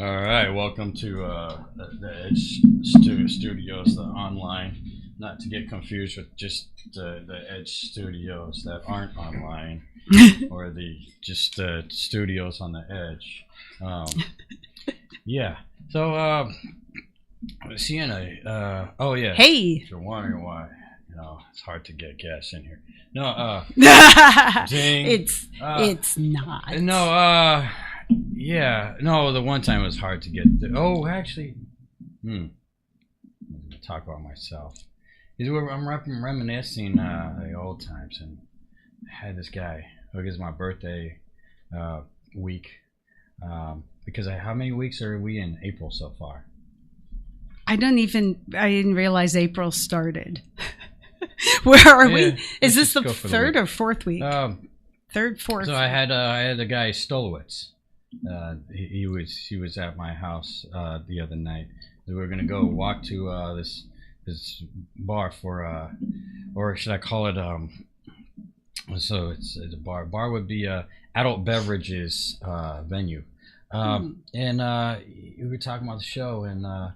All right, welcome to the Edge Studios, the online, not to get confused with just the Edge Studios that aren't online, or the just studios on the Edge. Yeah. So, Sienna. Oh yeah. Hey. If you're wondering why, it's hard to get gas in here. No. Ding. It's not. No. Yeah, no, the one time it was hard to get. Actually, I'm gonna talk about myself. I'm reminiscing the old times, and I had this guy. It was my birthday week. Because how many weeks are we in April so far? I didn't realize April started. Where are we? Is this the third or fourth week? Third, fourth. So I had the guy Stolowitz. He was at my house the other night. We were gonna go walk to this bar for or should I call it so it's a bar. Bar would be adult beverages venue. And we were talking about the show, and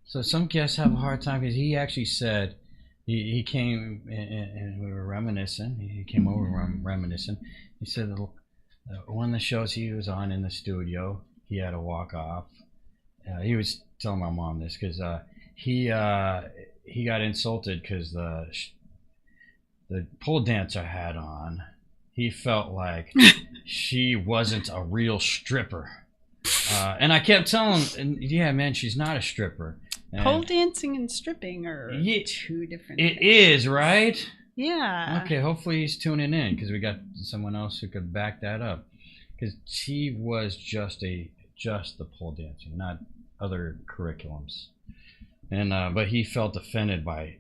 so some guests have a hard time because he actually said he came and we were reminiscing. He came over reminiscing. He said one of the shows he was on in the studio, he had to walk off. He was telling my mom this because he got insulted because the pole dancer had on. He felt like she wasn't a real stripper, and I kept telling him, "Yeah, man, she's not a stripper." And pole dancing and stripping are two different things. It is, right? Yeah. Okay, hopefully he's tuning in because we got someone else who could back that up. Because she was just the pole dancer, not other curriculums. And but he felt offended by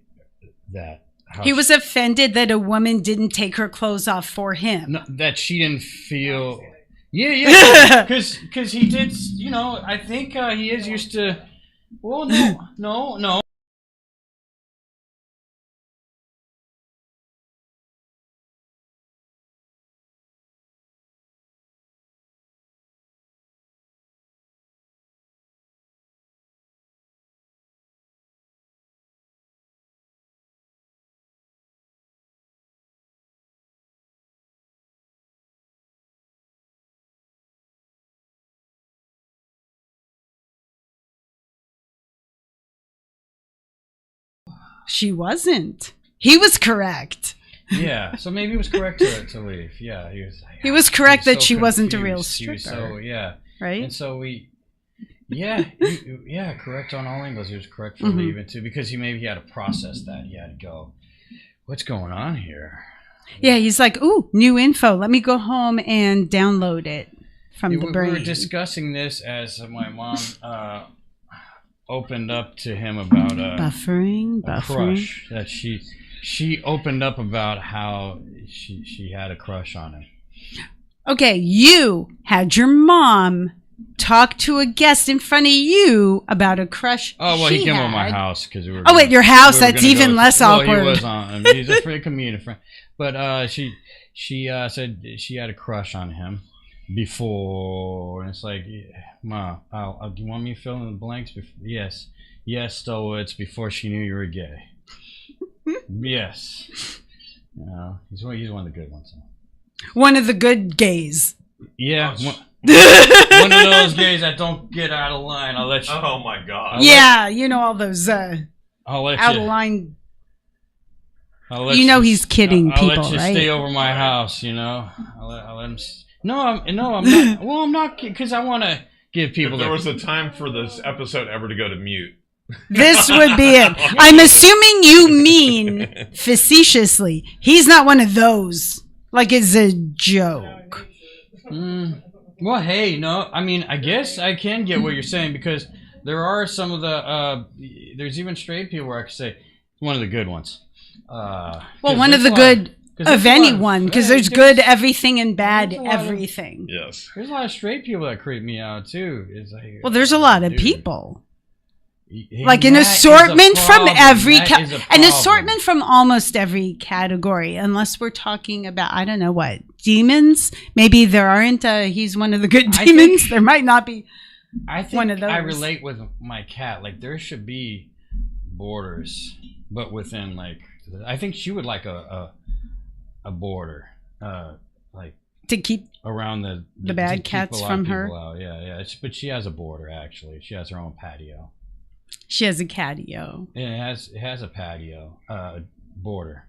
that. He was offended that a woman didn't take her clothes off for him. No, that she didn't feel. Yeah, because he did. I think he is used to. Well, no. She wasn't. He was correct. Yeah, so maybe he was correct to leave. Yeah, he was. He was correct that she wasn't a real stripper. Right. And so correct on all angles. He was correct for leaving too, because he had to process that. He had to go, what's going on here? Yeah, he's like, ooh, new info. Let me go home and download it from the brain. We were discussing this as my mom opened up to him about buffering. Crush that she opened up about how she had a crush on him. Okay, you had your mom talk to a guest in front of you about a crush. Oh well, he came over my house because we were. At your house, that's even less awkward. Well, he was on. He's a free comedian friend, but she said she had a crush on him before, and it's like, Ma, do you want me to fill in the blanks? Yes, though it's before she knew you were gay. Yes, he's one of the good ones. One of the good gays. Yeah, one of those gays that don't get out of line. I'll let you. Oh my God. All those I'll let out you, of line. He's kidding people, right? I'll let you stay over my house. I'll let him. No, I'm not. Well, I'm not, because I want to give people. If there was a time for this episode ever to go to mute, this would be it. I'm assuming you mean facetiously. He's not one of those. Like it's a joke. Well, hey, no. I mean, I guess I can get what you're saying, because there are some of the. There's even straight people where I could say one of the good ones. One of the good. Of anyone, because there's good everything and bad everything. Yes. There's a lot of straight people that creep me out too. It's like, well, there's a lot of people. Like an assortment from an assortment from almost every category, unless we're talking about, I don't know what, demons. Maybe there aren't. He's one of the good demons. There might not be. I think one of those. I relate with my cat. Like there should be borders, but within like I think she would like a border, like to keep around the bad cats from her. Out. Yeah. But she has a border actually. She has her own patio. She has a catio. Yeah, it has a patio border.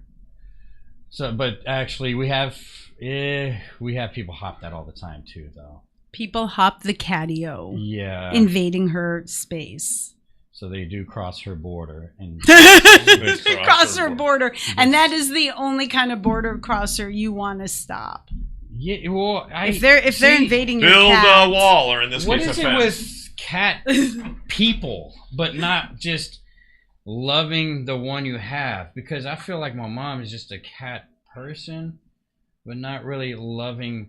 So, but actually, we have people hop that all the time too, though. People hop the catio. Yeah. Invading her space. So they do cross her border and cross her border, and that is the only kind of border crosser you want to stop. Yeah, well, if they're invading your build cat, a wall, or in this what case, is it with cat people, but not just loving the one you have? Because I feel like my mom is just a cat person, but not really loving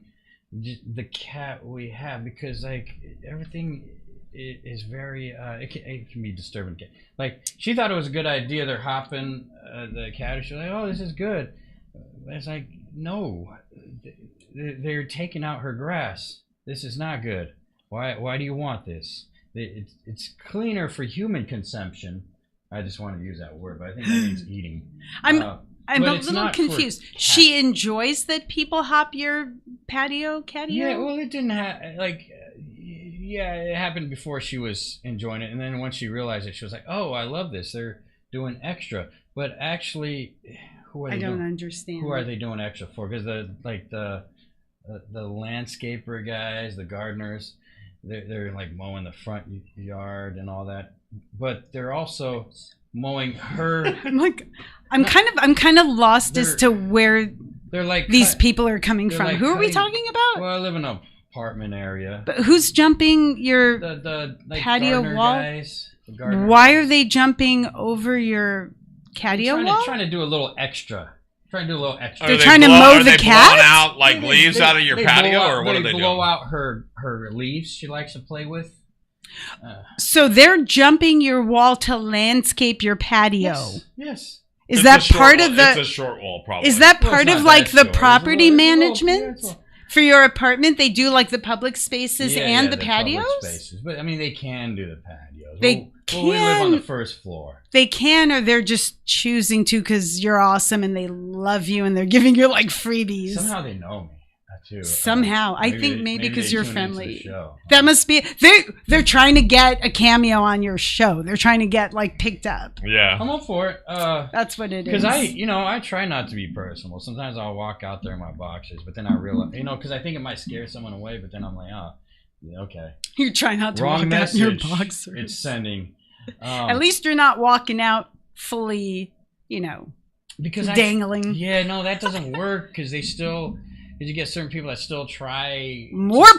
the cat we have, because like everything is very it can be disturbing. Like she thought it was a good idea they're hopping the cat. She's like, oh, this is good. It's like, no, they're taking out her grass. This is not good. Why do you want this? It's cleaner for human consumption. I just want to use that word, but I think that means eating. I'm a little confused. She enjoys that people hop your catio? Yeah, well, it didn't have, like, yeah, it happened before she was enjoying it. And then once she realized it, she was like, oh, I love this. They're doing extra. But actually, I don't understand. Who are they doing extra for? Because the landscaper guys, the gardeners, they're like mowing the front yard and all that. But they're also mowing her. I'm kind of lost as to where they're like these people are coming from. Like who are we talking about? Well, I live in an apartment area. But who's jumping your the patio wall? Guys, why are they jumping over your catio wall? Trying to do a little extra. Trying to do a little extra. They're trying to mow the cat? Blowing out like leaves out of your patio, or what are they doing? They blow out her leaves she likes to play with. So they're jumping your wall to landscape your patio. Yes. Is that part of the? It's a short wall, probably. Is that part of like the property management for your apartment? They do like the public spaces and the patios. Public spaces. But I mean, they can do the patios. They can. We live on the first floor. They can, or they're just choosing to because you're awesome and they love you and they're giving you like freebies. Somehow they know me. Too. Somehow, I think maybe because you're friendly. That must be they're trying to get a cameo on your show. They're trying to get like picked up. Yeah, I'm up for it. That's what it is. Because I try not to be personal. Sometimes I'll walk out there in my boxers, but then I realize, because I think it might scare someone away. But then I'm like, oh, okay. You try not to walk out in your boxers. It's sending. At least you're not walking out fully, because dangling. That doesn't work because they still. Because you get certain people that still try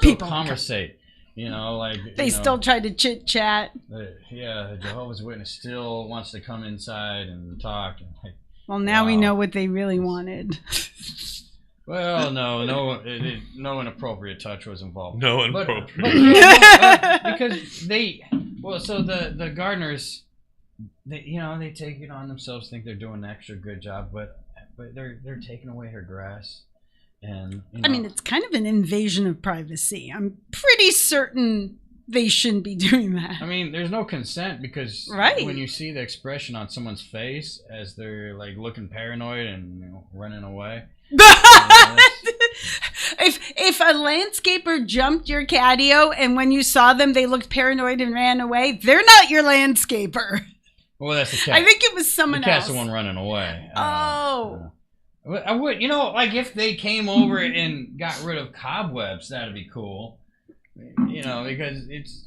people conversate, they still try to chit chat. The Jehovah's Witness still wants to come inside and talk. Well, now we know what they really wanted. Well, no inappropriate touch was involved. No inappropriate. Because the gardeners, they take it on themselves, think they're doing an extra good job, but they're taking away her grass. And I mean, it's kind of an invasion of privacy. I'm pretty certain they shouldn't be doing that. I mean, there's no consent because when you see the expression on someone's face as they're like looking paranoid and running away. If a landscaper jumped your catio and when you saw them they looked paranoid and ran away, they're not your landscaper. Well, that's the cat. I think it was someone else. The cat's the one running away. I would, like if they came over and got rid of cobwebs, that'd be cool. Because it's,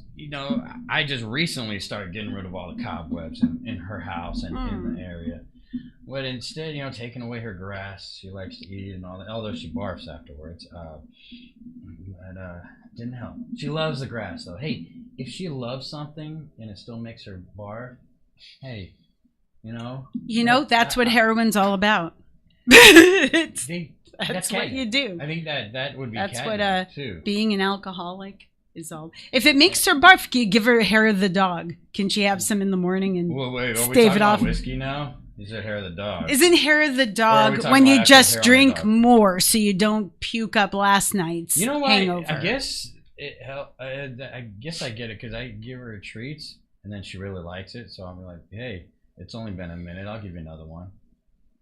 I just recently started getting rid of all the cobwebs in her house and in the area. But instead, taking away her grass, she likes to eat and all that, although she barfs afterwards. Didn't help. She loves the grass, though. Hey, if she loves something and it still makes her barf, hey, that's what heroin's all about. That's what you do. I think that would be. That's what too. Being an alcoholic is all. If it makes her barf, can you give her hair of the dog? Can she have some in the morning and stave it off? About whiskey now? Is it hair of the dog? Isn't hair of the dog when you just drink more so you don't puke up last night's hangover? I guess it help. I guess I get it because I give her treats, and then she really likes it. So I'm like, hey, it's only been a minute. I'll give you another one.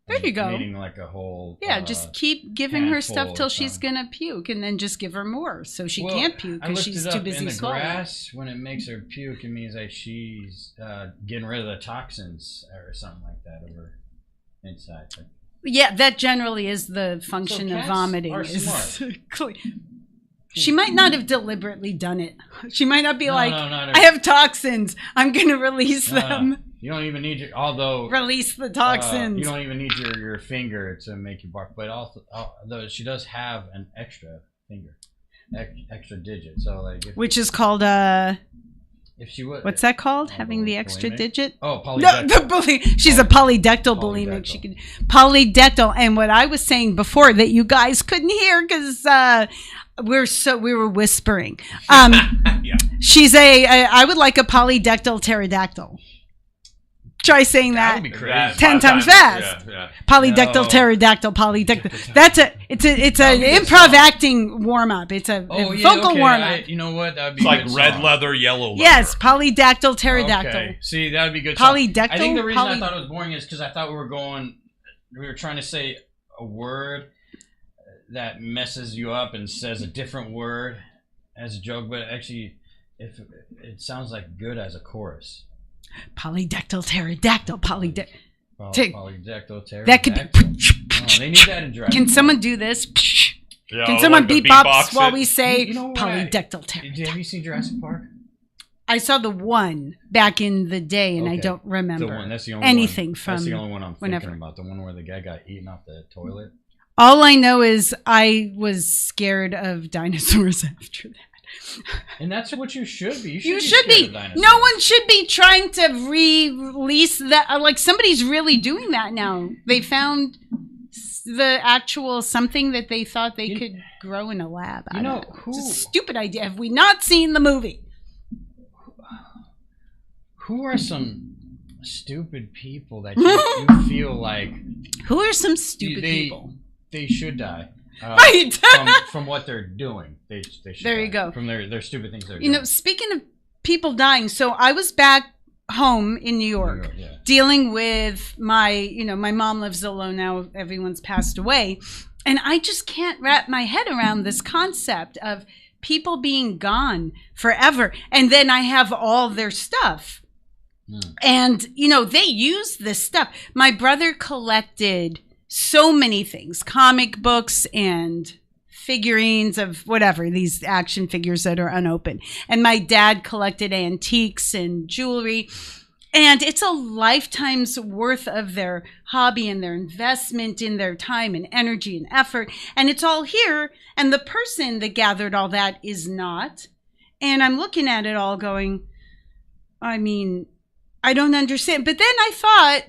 There you go. Meaning like a whole. Yeah, just keep giving her stuff till she's gonna puke, and then just give her more so she can't puke because she's too busy swallowing. In the grass, when it makes her puke, it means that she's getting rid of the toxins or something like that over inside. Yeah, that generally is the function of vomiting. Are smart. She might not have deliberately done it. She might not be I have toxins. I'm going to release them. You don't even need release the toxins. You don't even need your finger to make you bark. But also, though she does have an extra finger, extra digit. So which is called if she would, what's that called? Having the extra digit? Oh, polydactyl. No, she's a polydactyl bulimic. She could polydactyl. And what I was saying before that you guys couldn't hear because we were whispering. Yeah. She's I would like a polydactyl pterodactyl. Try saying that, would be crazy. 10 times fast. Yeah. Polydactyl, pterodactyl, polydactyl. It's an improv acting warm up. It's a vocal warm up. You know what? That'd be it's like red leather, yellow leather. Yes, polydactyl, pterodactyl. Okay. See, that would be good. Polydactyl. I think the reason I thought it was boring is because I thought we were trying to say a word that messes you up and says a different word as a joke, but actually, if it sounds like good as a chorus. Polydactyl, pterodactyl, polydactyl, pterodactyl. That could be. They need that in drag. Can someone do this? Yeah, can someone beatbox while we say polydactyl, pterodactyl? Have you seen Jurassic Park? I saw the one back in the day, and I don't remember that's the only anything one. from. That's the only one I'm thinking about. The one where the guy got eaten off the toilet. All I know is I was scared of dinosaurs after that. And that's what you should be. You should be. No one should be trying to release that. Like somebody's really doing that now. They found the actual something that they thought they could grow in a lab. It's a stupid idea. Have we not seen the movie? Who are some stupid people that you feel like? Who are some stupid people? They should die. Right. from what they're doing, they should. There you die. go. From their stupid things they're doing. You know, speaking of people dying, so I was back home in New York dealing with my mom lives alone now. Everyone's passed away, and I just can't wrap my head around this concept of people being gone forever, and then I have all their stuff, and they use this stuff. My brother collected so many things, comic books and figurines of whatever, these action figures that are unopened. And my dad collected antiques and jewelry. And it's a lifetime's worth of their hobby and their investment in their time and energy and effort. And it's all here. And the person that gathered all that is not. And I'm looking at it all going, I mean, I don't understand. But then I thought,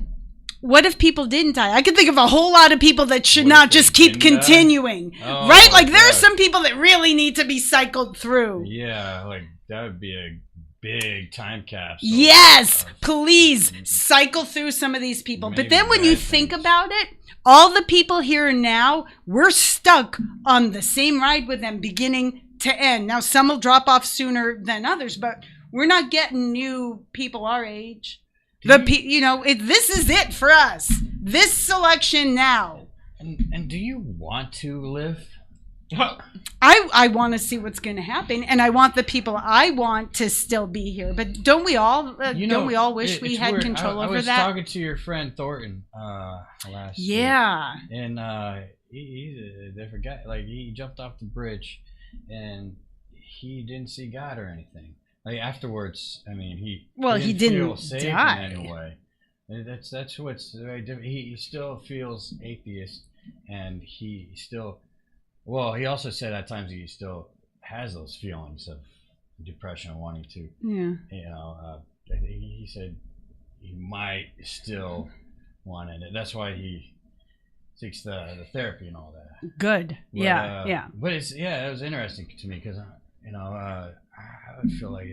what if people didn't die? I could think of a whole lot of people that should not just keep continuing, right? Like there are some people that really need to be cycled through. Yeah, like that would be a big time capsule. Yes, please cycle through some of these people. But then when you think about it, all the people here and now, we're stuck on the same ride with them beginning to end. Now, some will drop off sooner than others, but we're not getting new people our age. This is it for us. This selection now. And do you want to live? I want to see what's going to happen, and I want the people I want to still be here. But don't we all? Don't we all wish we had control over that? I was talking to your friend Thornton last week, and he's a different guy. Like he jumped off the bridge, and he didn't see God or anything. Like afterwards, I mean, he didn't feel safe die in any way. That's what's very different. He still feels atheist, and he still. Well, he also said at times he still has those feelings of depression, wanting to. Yeah. He said he might still want it. That's why he seeks the therapy and all that. Good. But, yeah. But it was interesting to me because I would feel like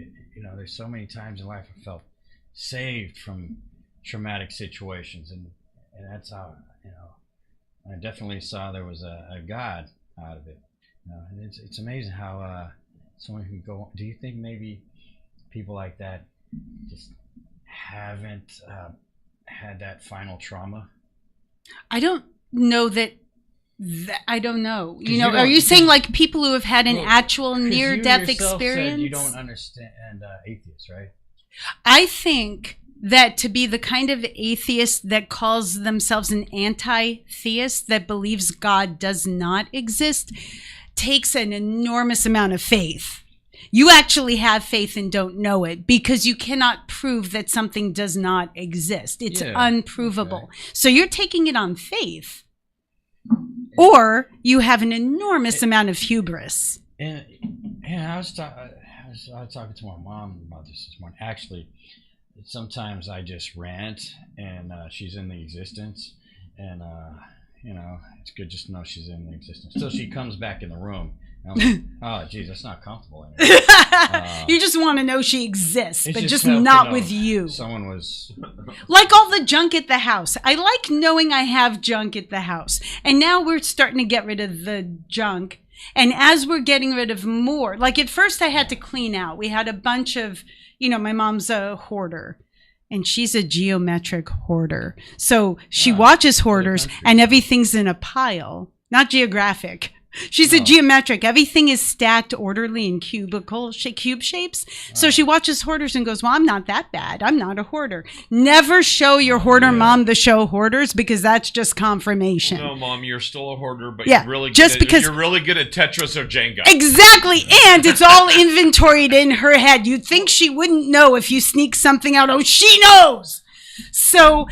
there's so many times in life I felt saved from traumatic situations, and that's how I definitely saw there was a God out of it. And it's amazing how someone who go. Do you think maybe people like that just haven't had that final trauma? I don't know that. I don't know. You know, are you saying like people who have had an actual near-death experience? Said you don't understand atheists, right? I think that to be the kind of atheist that calls themselves an anti-theist, that believes God does not exist, takes an enormous amount of faith. You actually have faith and don't know it, because you cannot prove that something does not exist. It's unprovable. Okay. So you're taking it on faith, or you have an enormous amount of hubris. And I was talking to my mom about this morning. Actually, sometimes I just rant, and she's in the existence, and you know, it's good just to know she's in the existence. So she comes back in the room. And I'm like, oh, geez, that's not comfortable anymore. You just want to know she exists, but just not with you. Someone was like all the junk at the house. I like knowing I have junk at the house, and now we're starting to get rid of the junk. And as we're getting rid of more, like at first I had to clean out. We had a bunch of, you know, my mom's a hoarder, and she's a geometric hoarder. So she watches hoarders, and everything's in a pile, not geographic. She's a geometric. Everything is stacked orderly in cube shapes. So she watches hoarders and goes, well, I'm not that bad. I'm not a hoarder. Never show your hoarder mom the show Hoarders, because that's just confirmation. No, Mom, you're still a hoarder, but you're really good at Tetris or Jenga. Exactly. And it's all inventoried in her head. You'd think she wouldn't know if you sneak something out. Oh, she knows. So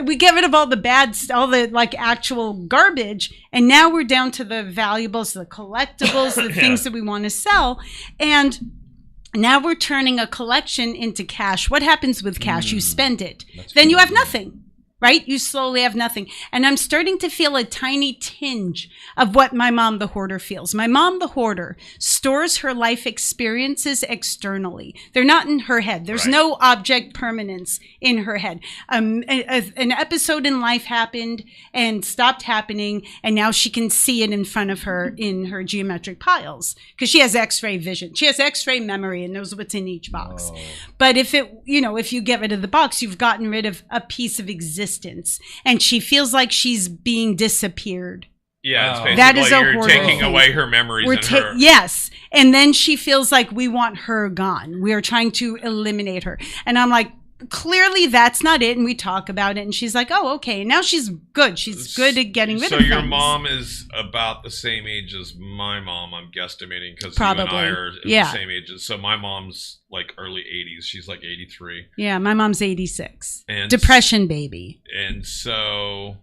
we get rid of all the bad stuff, all the like actual garbage, and now we're down to the valuables, the collectibles, the things that we want to sell. And now we're turning a collection into cash. What happens with cash? You spend it. Then you have nothing. Right? You slowly have nothing. And I'm starting to feel a tiny tinge of what my mom, the hoarder, feels. My mom, the hoarder, stores her life experiences externally. They're not in her head. There's no object permanence in her head. An episode in life happened and stopped happening, and now she can see it in front of her in her geometric piles, because she has X-ray vision. She has X-ray memory and knows what's in each box. But if you get rid of the box, you've gotten rid of a piece of existence. And she feels like she's being disappeared. Yeah, it's basically that is you're taking away her memories. Yes. And then she feels like we want her gone. We are trying to eliminate her. And I'm like, clearly that's not it. And we talk about it. And she's like, oh, okay. Now she's good. She's good at getting rid of things. So your mom is about the same age as my mom, I'm guesstimating, because you and I are the same ages. So my mom's like early 80s. She's like 83. Yeah, my mom's 86. And depression baby. And so,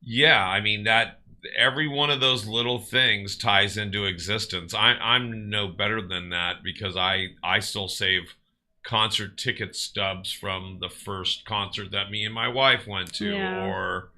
yeah, I mean, that every one of those little things ties into existence. I'm no better than that, because I still save concert ticket stubs from the first concert that me and my wife went to, or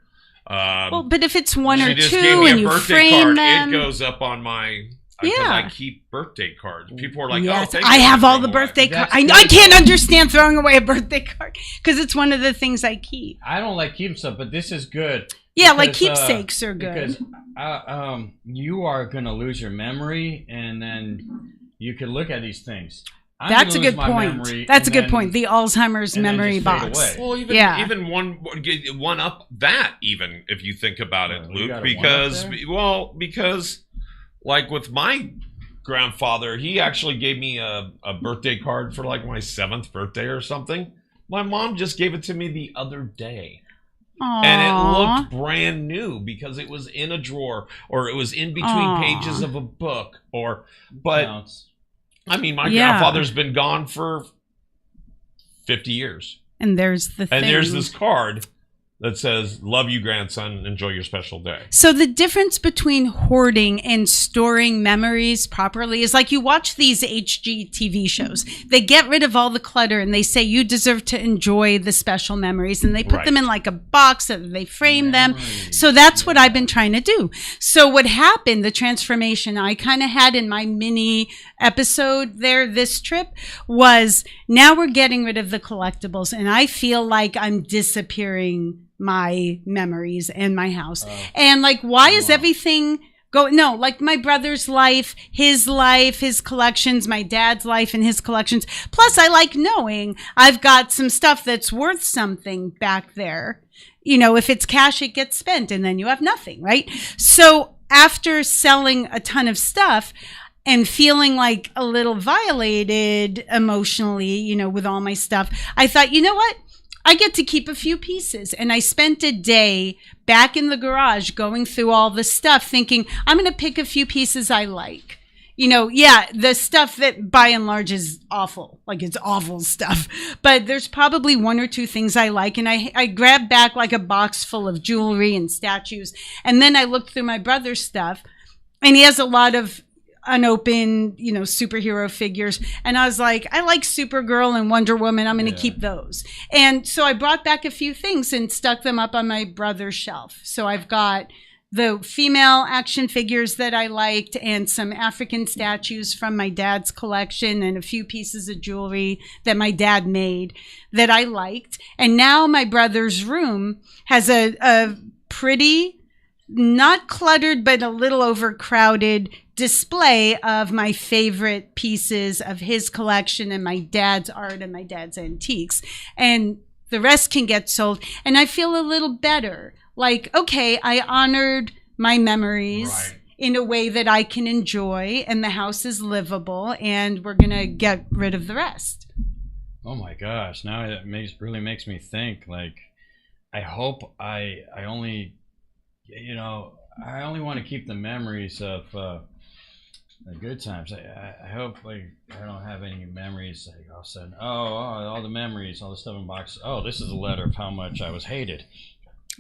well, but if it's one or two and you frame them, it goes up on my I keep birthday cards. People are like, yes, I have all the birthday cards. I can't understand throwing away a birthday card, because it's one of the things I keep. I don't like keeping stuff, but this is good. Yeah, like keepsakes are good. Because you are going to lose your memory, and then you can look at these things. That's a good point. That's a good point. The Alzheimer's memory box. Well, even one up that, even if you think about it, Luke, because like with my grandfather, he actually gave me a birthday card for like my 7th birthday or something. My mom just gave it to me the other day. Aww. And it looked brand new because it was in a drawer, or it was in between pages of a book, I mean, my grandfather's been gone for 50 years. And there's this card that says, love you, grandson, enjoy your special day. So the difference between hoarding and storing memories properly is like you watch these HGTV shows. They get rid of all the clutter and they say you deserve to enjoy the special memories, and they put them in like a box and they frame them. So that's what I've been trying to do. So what happened, the transformation I kind of had in my mini episode there this trip, was now we're getting rid of the collectibles, and I feel like I'm disappearing my memories and my house. And like, why is everything Like my brother's life, his collections, my dad's life and his collections. Plus, I like knowing I've got some stuff that's worth something back there. If it's cash, it gets spent and then you have nothing, right? So after selling a ton of stuff and feeling like a little violated emotionally, with all my stuff, I thought, you know what? I get to keep a few pieces. And I spent a day back in the garage going through all the stuff thinking, I'm going to pick a few pieces I like. The stuff that by and large is awful, like it's awful stuff. But there's probably one or two things I like. And I grabbed back like a box full of jewelry and statues. And then I looked through my brother's stuff and he has a lot of unopened, superhero figures. And I was like, I like Supergirl and Wonder Woman. I'm going to keep those. And so I brought back a few things and stuck them up on my brother's shelf. So I've got the female action figures that I liked and some African statues from my dad's collection and a few pieces of jewelry that my dad made that I liked. And now my brother's room has a pretty, not cluttered, but a little overcrowded display of my favorite pieces of his collection and my dad's art and my dad's antiques. And the rest can get sold. And I feel a little better. Like, okay, I honored my memories in a way that I can enjoy, and the house is livable, and we're going to get rid of the rest. Oh my gosh. Now it really makes me think, like, I hope I only want to keep the memories of the good times. I hope, like, I don't have any memories, like, all of a sudden, all the memories, all the stuff in boxes. Oh, this is a letter of how much I was hated.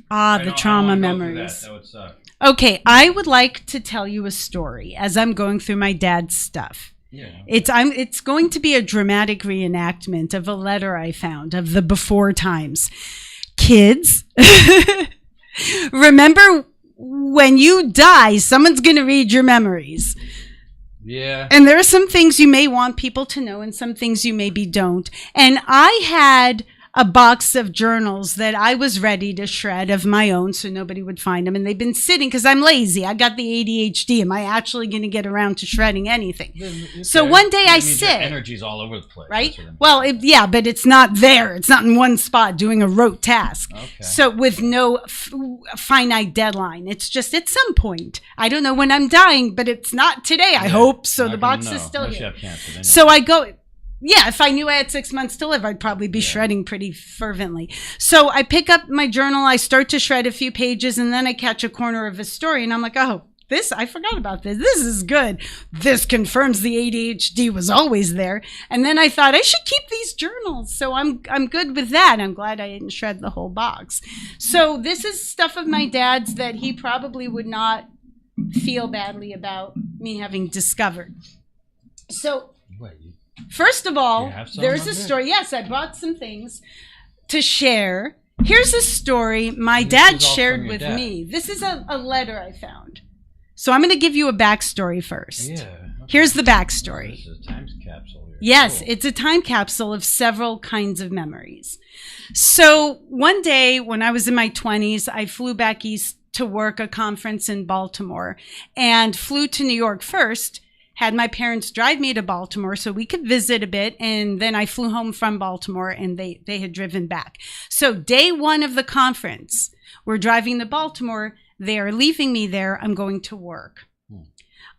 The trauma memories. That would suck. Okay, I would like to tell you a story as I'm going through my dad's stuff. Yeah. It's going to be a dramatic reenactment of a letter I found of the before times. Kids, remember when you die, someone's going to read your memories. Yeah. And there are some things you may want people to know and some things you maybe don't. And I had a box of journals that I was ready to shred of my own so nobody would find them. And they've been sitting because I'm lazy. I got the ADHD. Am I actually going to get around to shredding anything? Okay. So one day I sit. Energy's all over the place. Right? Well, but it's not there. It's not in one spot doing a rote task. Okay. So with no finite deadline. It's just at some point. I don't know when I'm dying, but it's not today, I hope. So the box is still here. Anyway. So I go... Yeah, if I knew I had 6 months to live, I'd probably be shredding pretty fervently. So I pick up my journal, I start to shred a few pages, and then I catch a corner of a story, and I'm like, I forgot about this. This is good. This confirms the ADHD was always there. And then I thought I should keep these journals. So I'm good with that. I'm glad I didn't shred the whole box. So this is stuff of my dad's that he probably would not feel badly about me having discovered. So... First of all, there's a story. Yes, I brought some things to share. Here's a story my dad shared with me. This is a letter I found. So I'm going to give you a backstory first. Yeah. Okay. Here's the backstory. This is a time capsule here. Yes, It's a time capsule of several kinds of memories. So one day when I was in my 20s, I flew back east to work a conference in Baltimore and flew to New York first. Had my parents drive me to Baltimore so we could visit a bit. And then I flew home from Baltimore and they had driven back. So day one of the conference, we're driving to Baltimore. They are leaving me there. I'm going to work.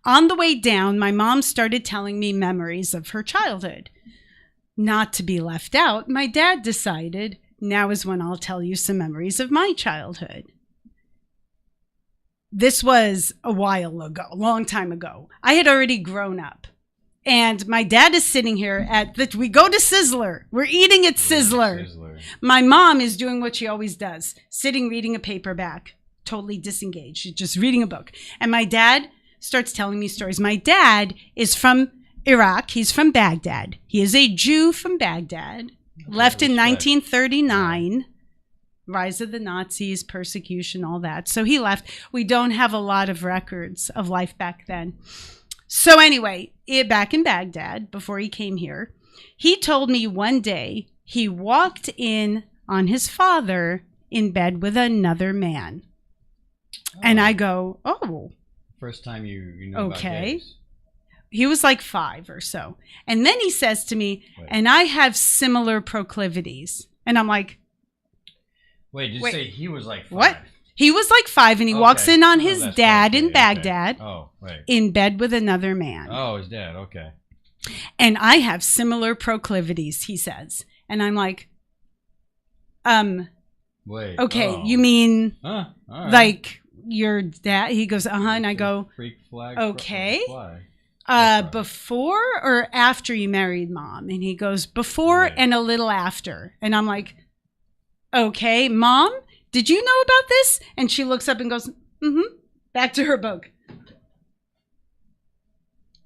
On the way down, my mom started telling me memories of her childhood. Not to be left out, my dad decided, now is when I'll tell you some memories of my childhood. This was a while ago, a long time ago. I had already grown up. And my dad is sitting here we go to Sizzler. We're eating at Sizzler. My mom is doing what she always does, sitting reading a paperback, totally disengaged. She's just reading a book. And my dad starts telling me stories. My dad is from Iraq. He's from Baghdad. He is a Jew from Baghdad, left in 1939. Rise of the Nazis, persecution, all that. So he left. We don't have a lot of records of life back then. So anyway, back in Baghdad, before he came here, he told me one day he walked in on his father in bed with another man. And I go, first time you know about gays? He was like 5 or so. And then he says to me, and I have similar proclivities. And I'm like, wait, did you say he was like 5? What? He was like 5, and he walks in on his dad in Baghdad in bed with another man. Oh, his dad. Okay. And I have similar proclivities, he says. And I'm like, okay, you mean like your dad? He goes, and I go, freak flag. Okay. Before or after you married Mom? And he goes, before and a little after. And I'm like, okay, Mom, did you know about this? And she looks up and goes, back to her book.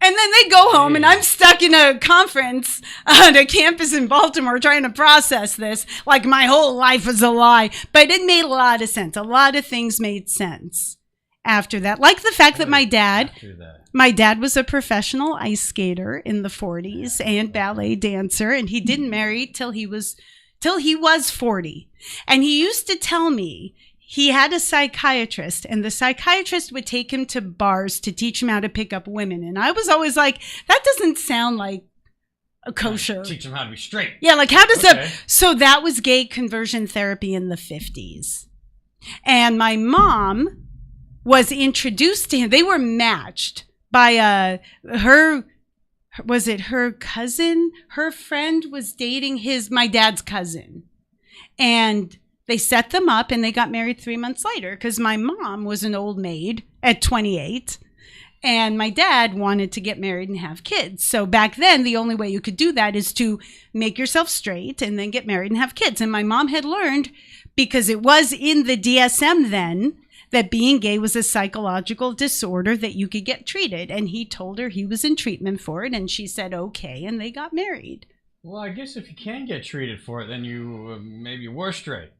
And then they go home, and I'm stuck in a conference on a campus in Baltimore trying to process this like my whole life was a lie. But it made a lot of sense. A lot of things made sense after that. Like the fact that my dad was a professional ice skater in the 40s and ballet dancer, and he didn't marry till he was 40. And he used to tell me he had a psychiatrist, and the psychiatrist would take him to bars to teach him how to pick up women. And I was always like, that doesn't sound like a kosher. Teach him how to be straight. Yeah, like how does that? So that was gay conversion therapy in the 50s. And my mom was introduced to him. They were matched by her cousin? Her friend was dating my dad's cousin. And they set them up, and they got married 3 months later because my mom was an old maid at 28, and my dad wanted to get married and have kids. So back then, the only way you could do that is to make yourself straight and then get married and have kids. And my mom had learned, because it was in the DSM then, that being gay was a psychological disorder that you could get treated. And he told her he was in treatment for it, and she said, okay, and they got married. Well, I guess if you can get treated for it, then you maybe were straight.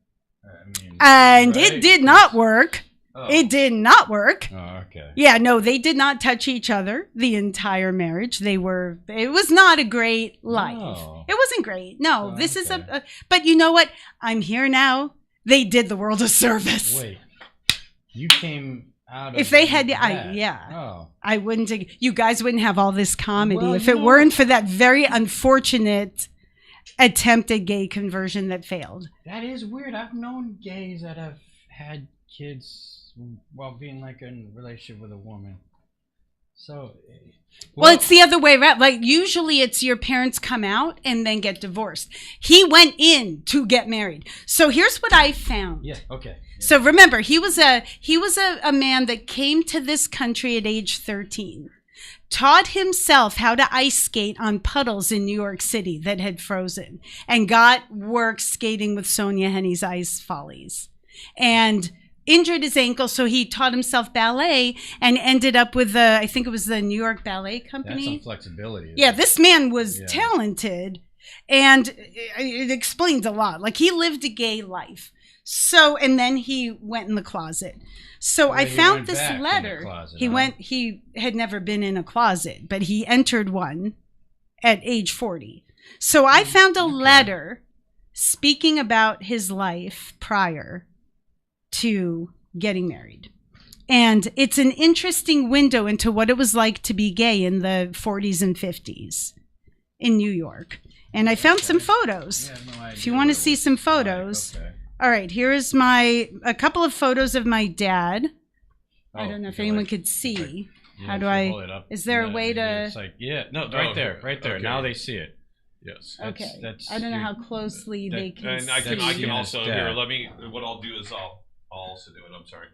It did not work. It did not work. Oh, okay. Yeah, no, they did not touch each other the entire marriage. It was not a great life. Oh. It wasn't great. No, this is but you know what? I'm here now. They did the world a service. Wait, you came out of if they had, I wouldn't, you guys wouldn't have all this comedy if it weren't for that very unfortunate attempted gay conversion that failed. That is weird. I've known gays that have had kids while being like in a relationship with a woman. So, well, it's the other way around. Like usually it's your parents come out and then get divorced. He went in to get married. So here's what I found. Yeah, okay. Yeah. So remember, he was a man that came to this country at age 13. Taught himself how to ice skate on puddles in New York City that had frozen, and got work skating with Sonia Henny's Ice Follies, and injured his ankle, so he taught himself ballet and ended up with I think it was the New York Ballet Company. That's some flexibility. Yeah, this man was talented, and it explains a lot. Like he lived a gay life. So, and then he went in the closet. So I found this letter. He had never been in a closet, but he entered one at age 40. So I found a letter speaking about his life prior to getting married. And it's an interesting window into what it was like to be gay in the 40s and 50s in New York. And I found some photos. If you want to see some photos. All right, here is a couple of photos of my dad. I don't know if anyone could see. How do I? Hold it up. Is there a way to? It's like right there. Okay. Now they see it. Yes. That's I don't know how closely they can. And I can also here. Let me. What I'll do is I'll also do it. I'm sorry.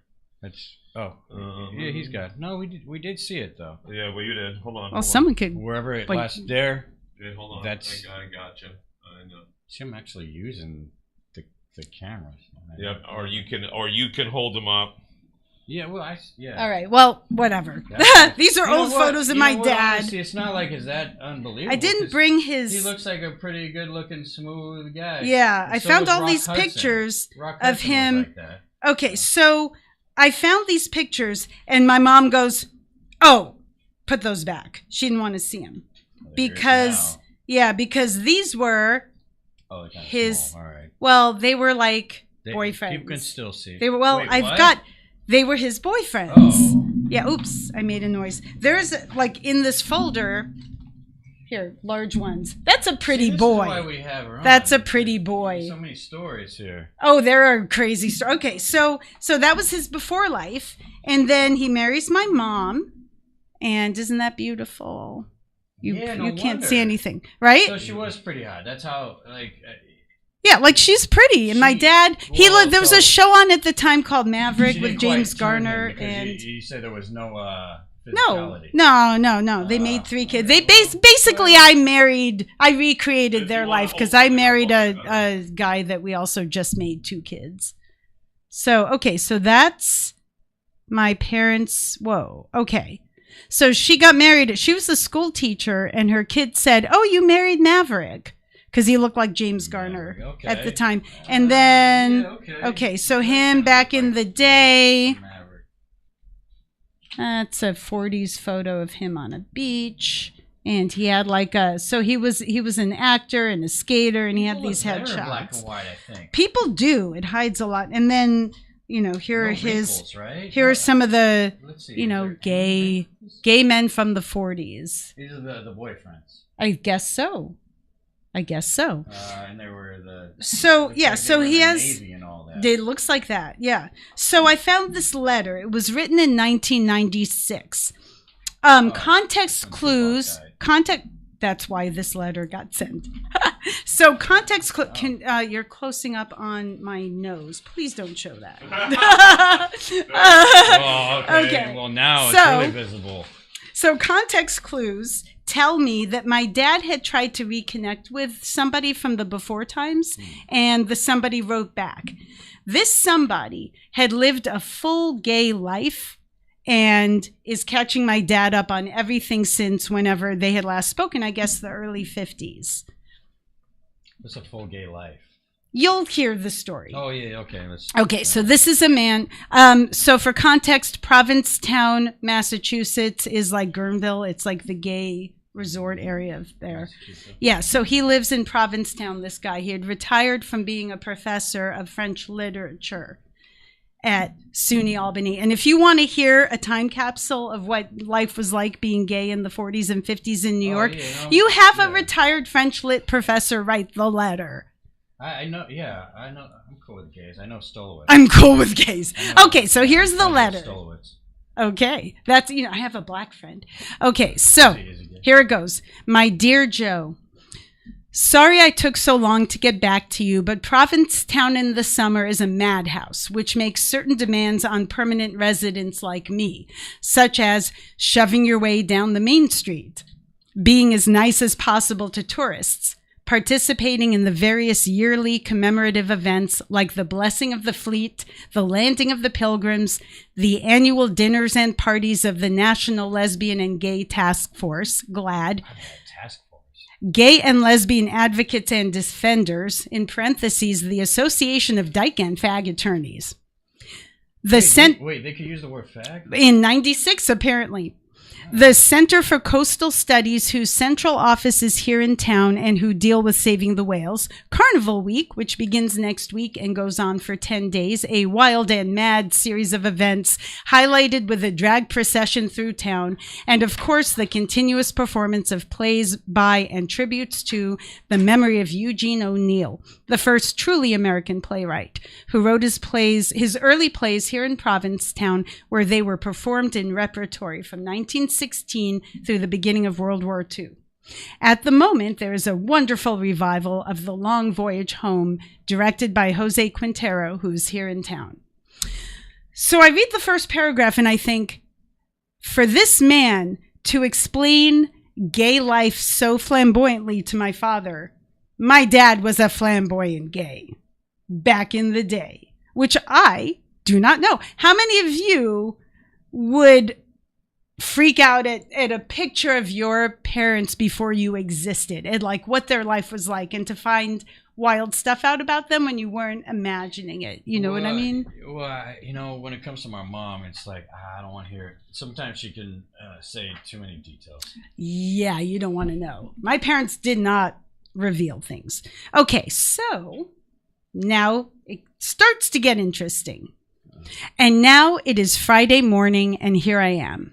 Yeah, he's got. No, we did see it though. Yeah, well, you did. Hold on. Well, someone could. Wherever it last there. Yeah, hold on. That's. I gotcha. I know. See, I'm actually using the camera. Yep. Or you can hold them up. Yeah. Well, All right. Well, whatever. These are old photos of my dad. Honestly, it's not like it's that unbelievable. I didn't bring his. He looks like a pretty good-looking, smooth guy. Yeah, I found all these pictures of him. Like that. Okay, so I found these pictures, and my mom goes, "Oh, put those back." She didn't want to see him because these were his. Small. All right. Well, they were like boyfriends. People can still see. They were Wait, they were his boyfriends. Yeah, oops, I made a noise. There's, like, in this folder, here, large ones. That's a pretty boy. This is why we have her on. That's a pretty boy. There's so many stories here. Oh, there are crazy stories. Okay, so that was his before life. And then he marries my mom. And isn't that beautiful? You can't see anything, right? So she was pretty hot. That's how, like... yeah, like she's pretty. And my dad, there was a show on at the time called Maverick with James Garner. And you said there was no physicality. No. They made 3 kids. They basically, I recreated their life because I married a guy that we also just made 2 kids. So, okay, so that's my parents. Whoa, okay. So she got married. She was a school teacher, and her kid said, "Oh, you married Maverick," because he looked like James Garner at the time. And then, okay, so him back in the day. That's a 40s photo of him on a beach. And he had like he was an actor and a skater, and he had these headshots. Black and white, I think. People do. It hides a lot. And then, here are wrinkles, right? Here are some of the, gay men from the 40s. These are the boyfriends. I guess so. And they were so he has Navy and all that. It looks like that, yeah. So I found this letter. It was written in 1996. Context clues. That's why this letter got sent. So context you're closing up on my nose. Please don't show that. Okay. Well, now it's really visible. So context clues tell me that my dad had tried to reconnect with somebody from the before times, and the somebody wrote back. This somebody had lived a full gay life and is catching my dad up on everything since whenever they had last spoken, I guess the early 50s. What's a full gay life? You'll hear the story. Oh, yeah, okay. Okay, so this is a man. So for context, Provincetown, Massachusetts is like Guerneville. It's like the gay resort area there. Yeah, so he lives in Provincetown, this guy. He had retired from being a professor of French literature at SUNY Albany. And if you want to hear a time capsule of what life was like being gay in the 40s and 50s in New York, you have a retired French lit professor write the letter. I know, yeah, I know. I'm cool with gays. I know Stolowitz. I'm cool with gays. Okay, so here's the letter. Stolowitz. Okay, that's, I have a black friend. Okay, so here it goes. My dear Joe, sorry I took so long to get back to you, but Provincetown in the summer is a madhouse, which makes certain demands on permanent residents like me, such as shoving your way down the main street, being as nice as possible to tourists, participating in the various yearly commemorative events like the blessing of the fleet, the landing of the pilgrims, the annual dinners and parties of the National Lesbian and Gay Task Force, GLAD, Gay and Lesbian Advocates and Defenders, in parentheses, the Association of Dyke and Fag Attorneys. Wait, they could use the word fag? In 96, apparently. The Center for Coastal Studies, whose central office is here in town and who deal with saving the whales. Carnival Week, which begins next week and goes on for 10 days, a wild and mad series of events highlighted with a drag procession through town. And of course, the continuous performance of plays by and tributes to the memory of Eugene O'Neill, the first truly American playwright, who wrote his early plays here in Provincetown, where they were performed in repertory from 1916 through the beginning of World War II. At the moment, there is a wonderful revival of The Long Voyage Home, directed by Jose Quintero, who's here in town. So I read the first paragraph and I think, for this man to explain gay life so flamboyantly to my father, my dad was a flamboyant gay back in the day, which I do not know. How many of you would freak out at a picture of your parents before you existed, and like what their life was like, and to find wild stuff out about them when you weren't imagining it? You know what I mean? Well, when it comes to my mom, it's like, I don't want to hear it. Sometimes she can say too many details. Yeah, you don't want to know. My parents did not reveal things. Okay, so now it starts to get interesting. And now it is Friday morning, and here I am.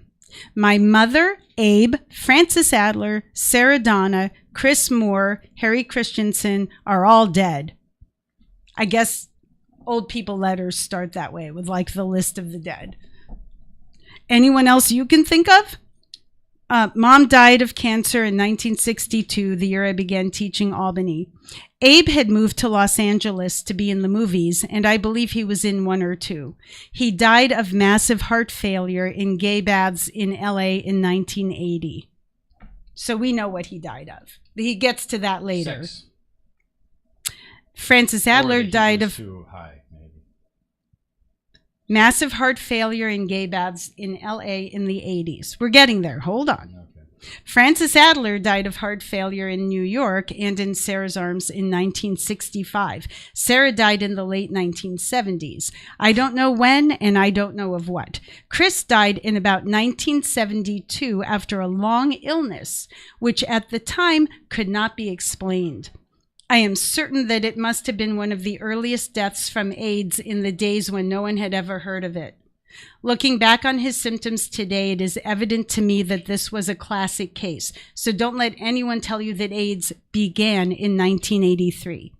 My mother, Abe, Francis Adler, Sarah Donna, Chris Moore, Harry Christensen are all dead. I guess old people letters start that way, with like the list of the dead. Anyone else you can think of? Mom died of cancer in 1962, the year I began teaching Albany. Abe had moved to Los Angeles to be in the movies, and I believe he was in one or two. He died of massive heart failure in gay baths in LA in 1980. So we know what he died of. He gets to that later. Sex. Francis Adler died of too high, maybe. Massive heart failure in gay baths in LA in the 80s. We're getting there. Hold on. Okay. Francis Adler died of heart failure in New York and in Sarah's arms in 1965. Sarah died in the late 1970s. I don't know when, and I don't know of what. Chris died in about 1972 after a long illness, which at the time could not be explained. I am certain that it must have been one of the earliest deaths from AIDS in the days when no one had ever heard of it. Looking back on his symptoms today, it is evident to me that this was a classic case. So don't let anyone tell you that AIDS began in 1983.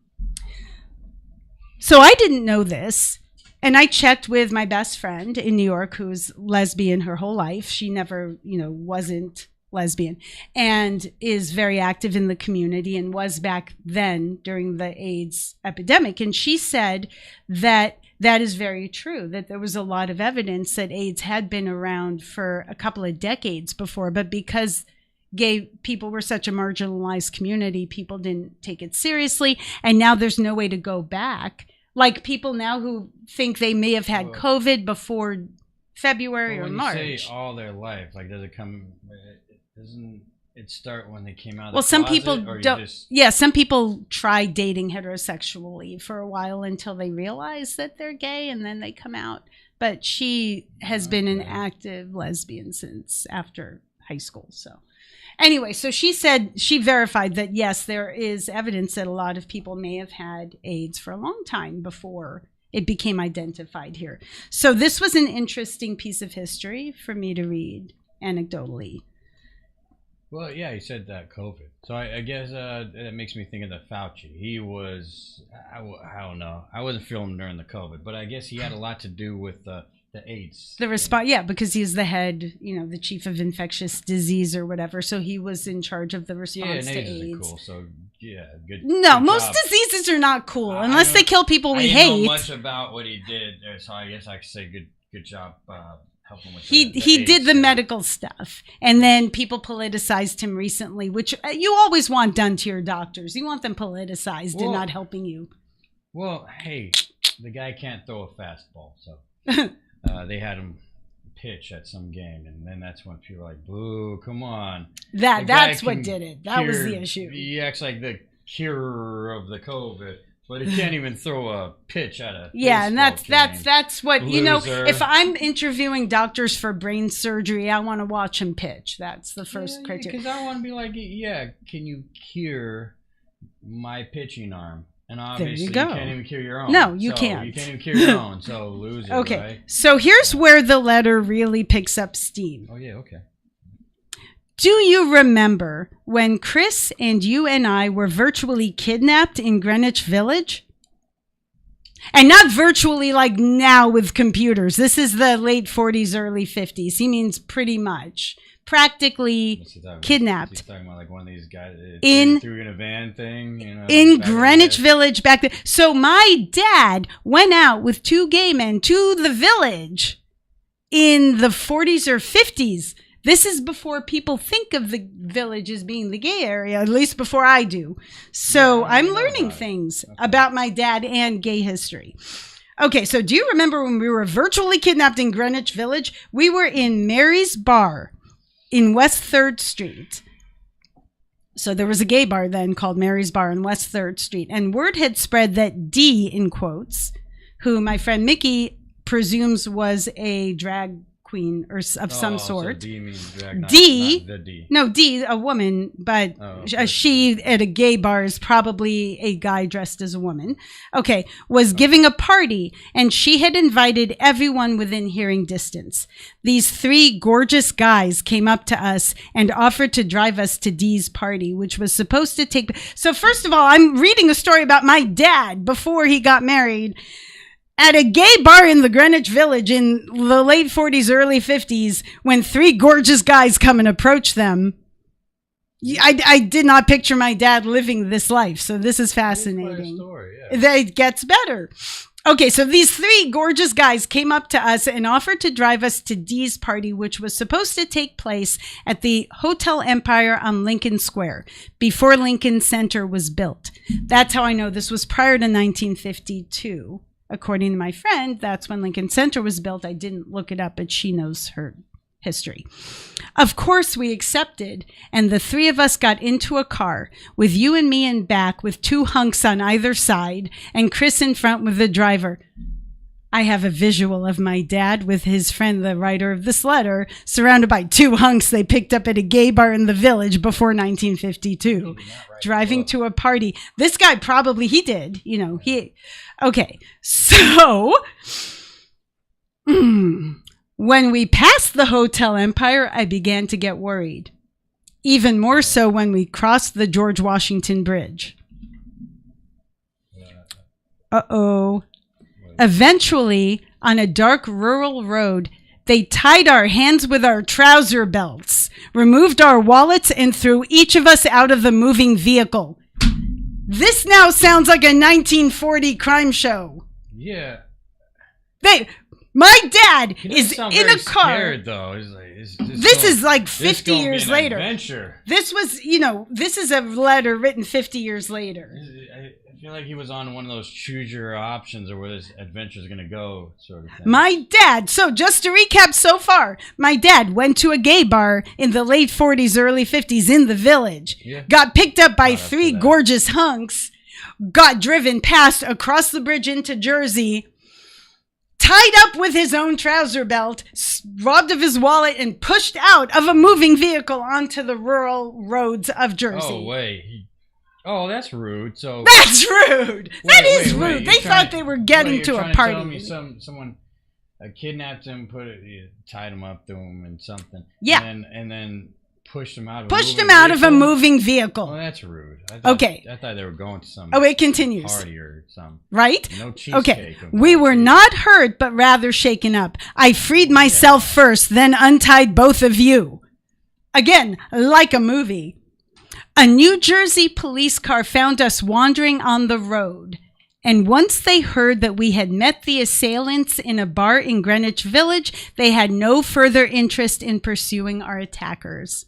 So I didn't know this. And I checked with my best friend in New York, who's lesbian her whole life. She never, wasn't lesbian, and is very active in the community and was back then during the AIDS epidemic. And she said that is very true, that there was a lot of evidence that AIDS had been around for a couple of decades before, but because gay people were such a marginalized community, people didn't take it seriously. And now there's no way to go back. Like people now who think they may have had COVID before February or March. When you say all their life, like doesn't it start when they came out of the closet? Some people don't. Just... Yeah, some people try dating heterosexually for a while until they realize that they're gay, and then they come out. But she has been an active lesbian since after high school. So anyway, so she said, she verified that yes, there is evidence that a lot of people may have had AIDS for a long time before it became identified here. So this was an interesting piece of history for me to read anecdotally. Well, yeah, he said that COVID. So I guess that makes me think of the Fauci. He was, I don't know. I wasn't feeling him during the COVID, but I guess he had a lot to do with the AIDS. The response, yeah, because he's the head, the chief of infectious disease or whatever. So he was in charge of the response to AIDS. Really cool. So yeah, good. No, good most job. Diseases are not cool unless they kill people we hate. I didn't know much about what he did, so I guess I could say good job. Helping with he did the medical stuff, and then people politicized him recently, which you always want done to your doctors. You want them politicized and not helping you. Well, hey, the guy can't throw a fastball, so they had him pitch at some game, and then that's when people were like, "Boo, come on!" That's what did it. That was the issue. He acts like the cure of the COVID. But he can't even throw a pitch at a and that's what Loser. If I'm interviewing doctors for brain surgery, I want to watch him pitch. That's the first criteria. Because I want to be like, can you cure my pitching arm? And obviously you can't even cure your own. No, you can't. You can't even cure your own. So loser. Okay, right? So here's where the letter really picks up steam. Oh yeah, okay. Do you remember when Chris and you and I were virtually kidnapped in Greenwich Village? And not virtually like now with computers. This is the late 40s, early 50s. He means pretty much. Practically kidnapped. He's talking about like one of these guys threw in a van thing. In Greenwich Village back then. So my dad went out with two gay men to the village in the 40s or 50s. This is before people think of the village as being the gay area, at least before I do. So I'm learning things about my dad and gay history. Okay, so do you remember when we were virtually kidnapped in Greenwich Village? We were in Mary's Bar in West 3rd Street. So there was a gay bar then called Mary's Bar on West 3rd Street. And word had spread that D, in quotes, who my friend Mickey presumes was a drag queen or of some sort. So D means drag, not the D. No, D, a woman, but a she at a gay bar is probably a guy dressed as a woman. Okay, was giving a party, and she had invited everyone within hearing distance. These 3 gorgeous guys came up to us and offered to drive us to D's party, which was supposed to take... So first of all, I'm reading a story about my dad before he got married at a gay bar in the Greenwich Village in the late 40s, early 50s, when 3 gorgeous guys come and approach them. I did not picture my dad living this life, so this is fascinating. Story, It gets better. Okay, so these 3 gorgeous guys came up to us and offered to drive us to Dee's party, which was supposed to take place at the Hotel Empire on Lincoln Square before Lincoln Center was built. That's how I know this was prior to 1952. According to my friend, that's when Lincoln Center was built. I didn't look it up, but she knows her history. Of course, we accepted, and the 3 of us got into a car with you and me in back with 2 hunks on either side and Chris in front with the driver. I have a visual of my dad with his friend, the writer of this letter, surrounded by 2 hunks they picked up at a gay bar in the Village before 1952, driving to a party. This guy probably, he did, okay, so... When we passed the Hotel Empire, I began to get worried. Even more so when we crossed the George Washington Bridge. Uh-oh. Eventually, on a dark rural road, they tied our hands with our trouser belts, removed our wallets, and threw each of us out of the moving vehicle. This now sounds like a 1940 crime show. Yeah. My dad is in a car. Scared, though. This is like 50 years later. Adventure. This was, this is a letter written 50 years later. I feel like he was on one of those choose your options or where this adventure is going to go sort of thing. My dad, so just to recap so far, my dad went to a gay bar in the late 40s, early 50s in the Village, got picked up by 3 gorgeous hunks, got driven past across the bridge into Jersey, tied up with his own trouser belt, robbed of his wallet, and pushed out of a moving vehicle onto the rural roads of Jersey. Oh, wait. That's rude. So that's rude. That is rude. They thought they were getting to a party. Tell me someone kidnapped him, tied him up to him and something. Yeah. And then pushed him out of a moving vehicle. Oh, that's rude. I thought they were going to some it continues. Party or something. Right? No cheesecake. Okay. We were not hurt, but rather shaken up. I freed myself first, then untied both of you. Again, like a movie. A New Jersey police car found us wandering on the road. And once they heard that we had met the assailants in a bar in Greenwich Village, they had no further interest in pursuing our attackers.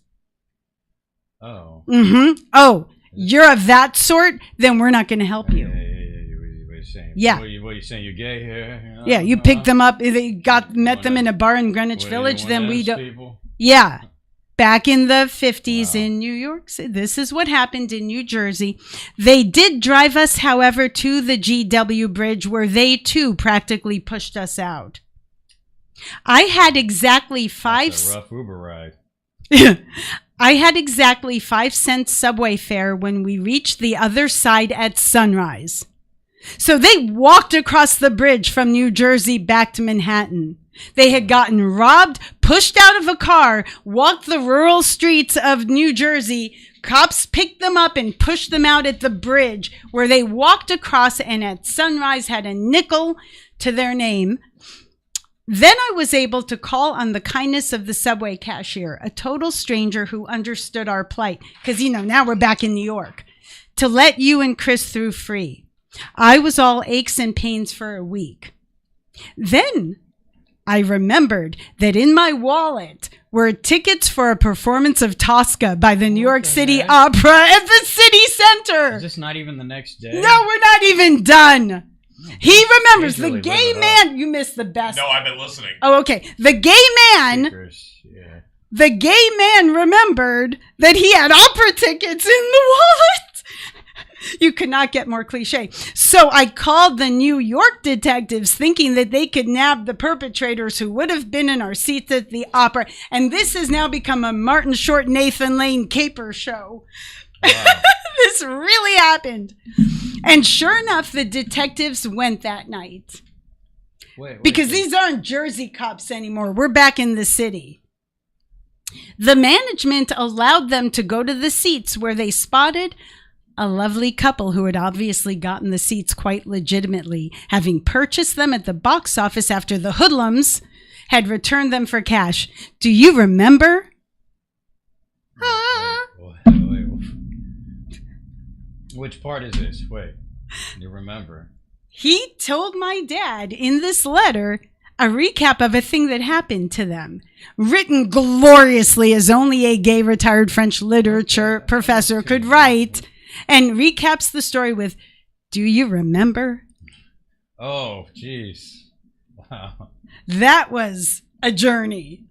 Oh. Mm-hmm. Oh, you're of that sort? Then we're not going to help you. What are you saying? Yeah. What are you saying? You're gay here? Yeah, you picked them up. They met them in a bar in Greenwich Village. Then we don't. People? Yeah. Back in the 50s in New York, this is what happened in New Jersey. They did drive us, however, to the GW Bridge, where they too practically pushed us out. I had exactly That's a rough Uber ride. I had exactly 5-cent subway fare when we reached the other side at sunrise. So they walked across the bridge from New Jersey back to Manhattan. They had gotten robbed, pushed out of a car, walked the rural streets of New Jersey. Cops picked them up and pushed them out at the bridge, where they walked across and at sunrise had a nickel to their name. Then I was able to call on the kindness of the subway cashier, a total stranger who understood our plight, because, now we're back in New York, to let you and Chris through free. I was all aches and pains for a week. Then I remembered that in my wallet were tickets for a performance of Tosca by the New York City Opera at the City Center. Is this not even the next day? No, we're not even done. He remembers the gay man. You missed the best. No, I've been listening. Oh, okay. The gay man. The gay man remembered that he had opera tickets in the wallet. You could not get more cliche. So I called the New York detectives thinking that they could nab the perpetrators who would have been in our seats at the opera. And this has now become a Martin Short, Nathan Lane caper show. Wow. This really happened. And sure enough, the detectives went that night. Because these aren't Jersey cops anymore. We're back in the city. The management allowed them to go to the seats where they spotted a lovely couple who had obviously gotten the seats quite legitimately, having purchased them at the box office after the hoodlums had returned them for cash. Do you remember? Wait. Which part is this? Wait, you remember? He told my dad in this letter a recap of a thing that happened to them, written gloriously as only a gay retired French literature professor could write, and recaps the story with, do you remember? Oh, jeez. Wow. That was a journey.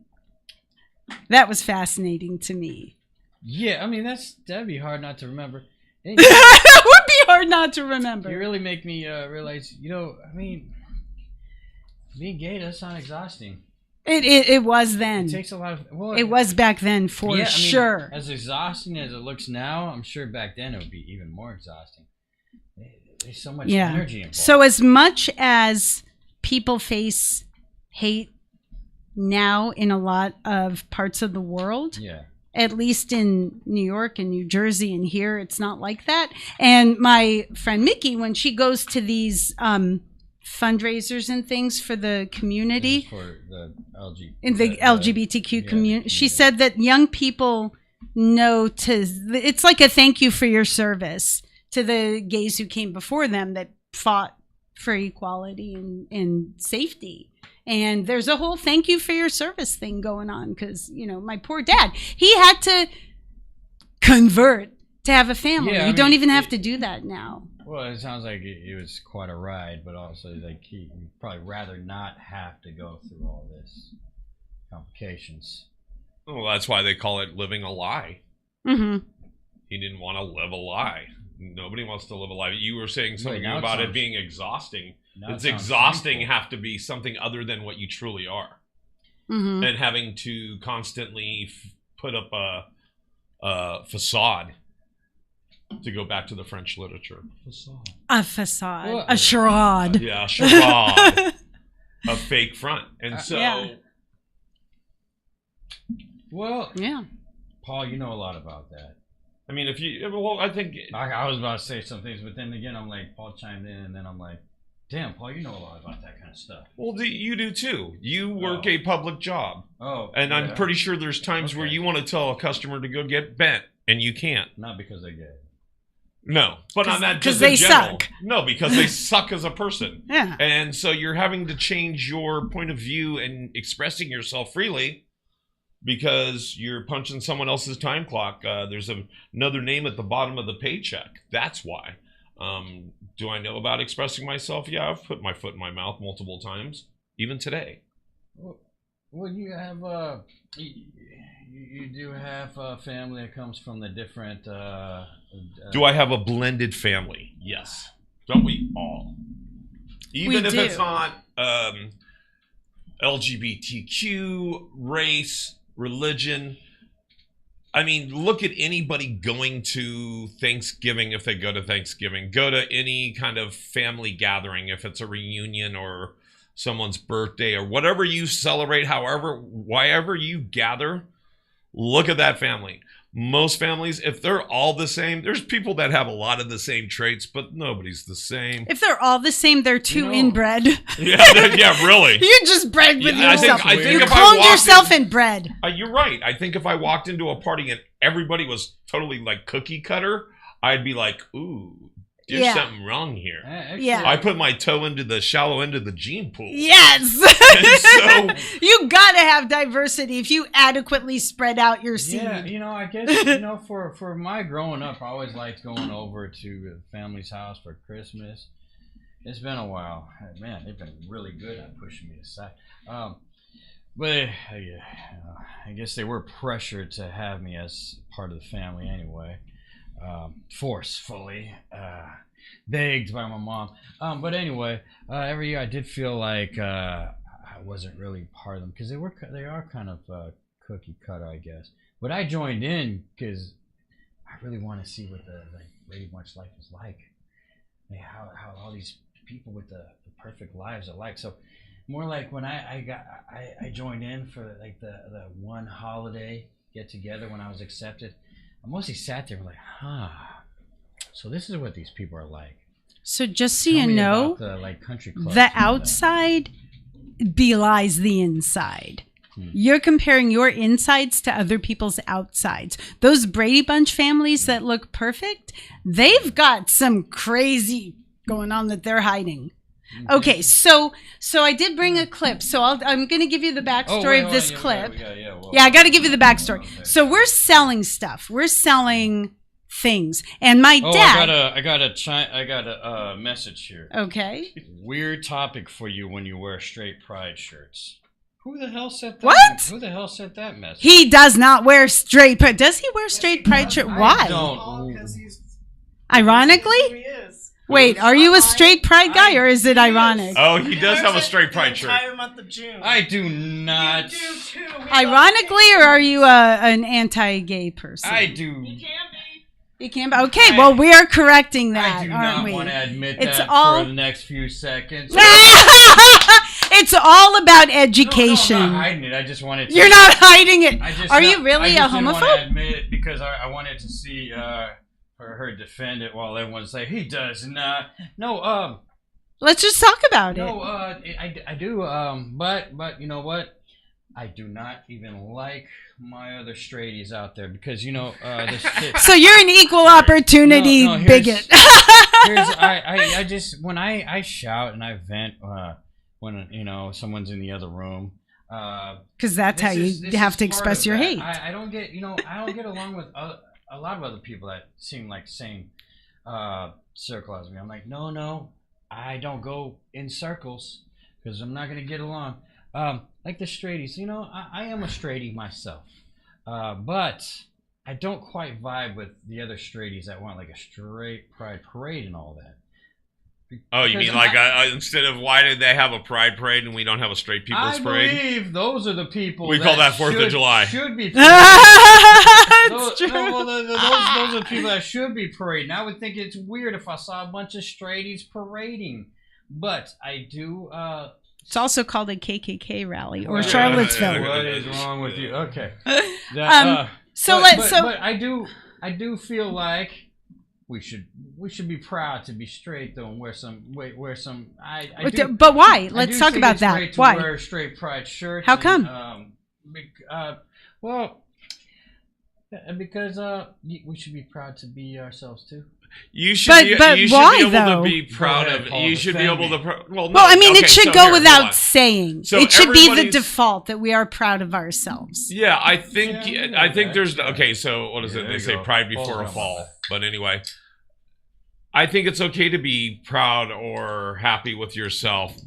That was fascinating to me. Yeah, I mean, that'd be hard not to remember. That would be hard not to remember. You really make me realize, I mean, being gay does sound exhausting. It was then. It takes a lot of... Well, it was back then for sure. As exhausting as it looks now, I'm sure back then it would be even more exhausting. There's so much energy involved. So as much as people face hate now in a lot of parts of the world, at least in New York and New Jersey and here, it's not like that. And my friend Mickey, when she goes to these fundraisers and things for the community, for the LGBTQ community, she said that young people know it's like a thank you for your service to the gays who came before them that fought for equality and safety. And there's a whole thank you for your service thing going on because, my poor dad, he had to convert to have a family. You don't even have to do that now. Well, it sounds like it was quite a ride, but also like he'd probably rather not have to go through all this complications. Well, that's why they call it living a lie. Mm-hmm. He didn't want to live a lie. Nobody wants to live a lie. You were saying something about it being exhausting. It's exhausting have to be something other than what you truly are. Mm-hmm. And having to constantly put up a facade. To go back to the French literature. A facade. A charade. Yeah, a charade. A fake front. And so... Well, Paul, you know a lot about that. I mean, I think... I was about to say some things, but then again, I'm like, Paul chimed in, and then I'm like, damn, Paul, you know a lot about that kind of stuff. Well, you do too. You work a public job. Oh. And I'm pretty sure there's times where you want to tell a customer to go get bent, and you can't. Not because they're gay. No, but on that because they suck. No, because they suck as a person. Yeah. And so you're having to change your point of view and expressing yourself freely because you're punching someone else's time clock. There's another name at the bottom of the paycheck. That's why. Do I know about expressing myself? Yeah, I've put my foot in my mouth multiple times, even today. Well, you have you do have a family that comes from the different. Do I have a blended family? Yes. Don't we all? Even if it's not LGBTQ, race, religion. I mean, look at anybody going to Thanksgiving if they go to Thanksgiving. Go to any kind of family gathering if it's a reunion or someone's birthday or whatever you celebrate, wherever you gather, look at that family. Most families, if they're all the same, there's people that have a lot of the same traits, but nobody's the same. If they're all the same, they're too inbred. Yeah, really. You just bred with yourself. I think you cloned yourself and bred. You're right. I think if I walked into a party and everybody was totally like cookie cutter, I'd be like, ooh, there's something wrong here. I put my toe into the shallow end of the gene pool. Yes. And so you got to have diversity if you adequately spread out your seed. Yeah, I guess, for my growing up, I always liked going over to the family's house for Christmas. It's been a while. Man, they've been really good at pushing me aside. But I guess they were pressured to have me as part of the family anyway. forcefully begged by my mom. But anyway, every year I did feel like I wasn't really part of them because they are kind of cookie cutter, I guess. But I joined in because I really want to see what the Brady Bunch life is like. How all these people with the perfect lives are like. So more like when I joined in for like the one holiday get together when I was accepted, I mostly sat there and like, so this is what these people are like. So just so Tell you me know, about the, like, country clubs the and all that. outside belies the inside. You're comparing your insides to other people's outsides. Those Brady Bunch families that look perfect, they've got some crazy going on that they're hiding. Okay, so I did bring a clip. So I'm going to give you the backstory of this clip. Yeah, I got to give you the backstory. Okay. So we're selling stuff. We're selling things, and my dad. I got a message here. Okay. Weird topic for you when you wear straight pride shirts. Who the hell sent that? What? Who the hell sent that message? He does not wear straight pride. Does he wear straight pride shirt? Why? I don't. Ironically? Wait, are you a straight pride guy or is it ironic? Oh, he does have a straight pride shirt. Entire month of June. I do not. You do too. Ironically, or are you an anti-gay person? I do. You can be. You can. Okay, well, we are correcting that, I do aren't not we? want to admit It's that all- for the next few seconds. It's all about education. No, I'm not hiding it. I just wanted to. You're not hiding it. I Are you really a I just didn't want to homophobe? admit it because I wanted to see her defend it while everyone's like, he does not. No, Let's just talk about it. no, I do. But you know what? I do not even like my other straighties out there because this shit. So you're an equal opportunity No, here's- bigot. I just when I shout and I vent when someone's in the other room. Because that's how you have to express your hate. I don't get I don't get along with a lot of other people that seem like the same circle as me. I'm like, no, I don't go in circles because I'm not gonna get along. Like the straighties, I am a straightie myself, but I don't quite vibe with the other straighties that want like a straight pride parade and all that. Oh, you mean like instead of why did they have a pride parade and we don't have a straight people's I parade? believe those are the people We call that 4th of July. Should be It's true. those are people that should be parading. I would think it's weird if I saw a bunch of straighties parading, but I do. It's also called a KKK rally or Yeah. Charlottesville. What is wrong with you? Okay. But I do feel like we should be proud to be straight though and wear some. But why? Let's talk about that. Why? Wear straight pride shirts. How come? Because we should be proud to be ourselves too. You should But be, why, you should be able though? to be proud Go ahead, of. Paul, You should be defend able me. to. Well, I mean, okay, it should so go here, hold without on. saying. So It should be the everybody's- default that we are proud of ourselves. Yeah, I think Yeah, I think okay. there's okay. So what is Yeah, it? there They you say go. pride before a Paul's fall. not But anyway, I think it's okay to be proud or happy with yourself,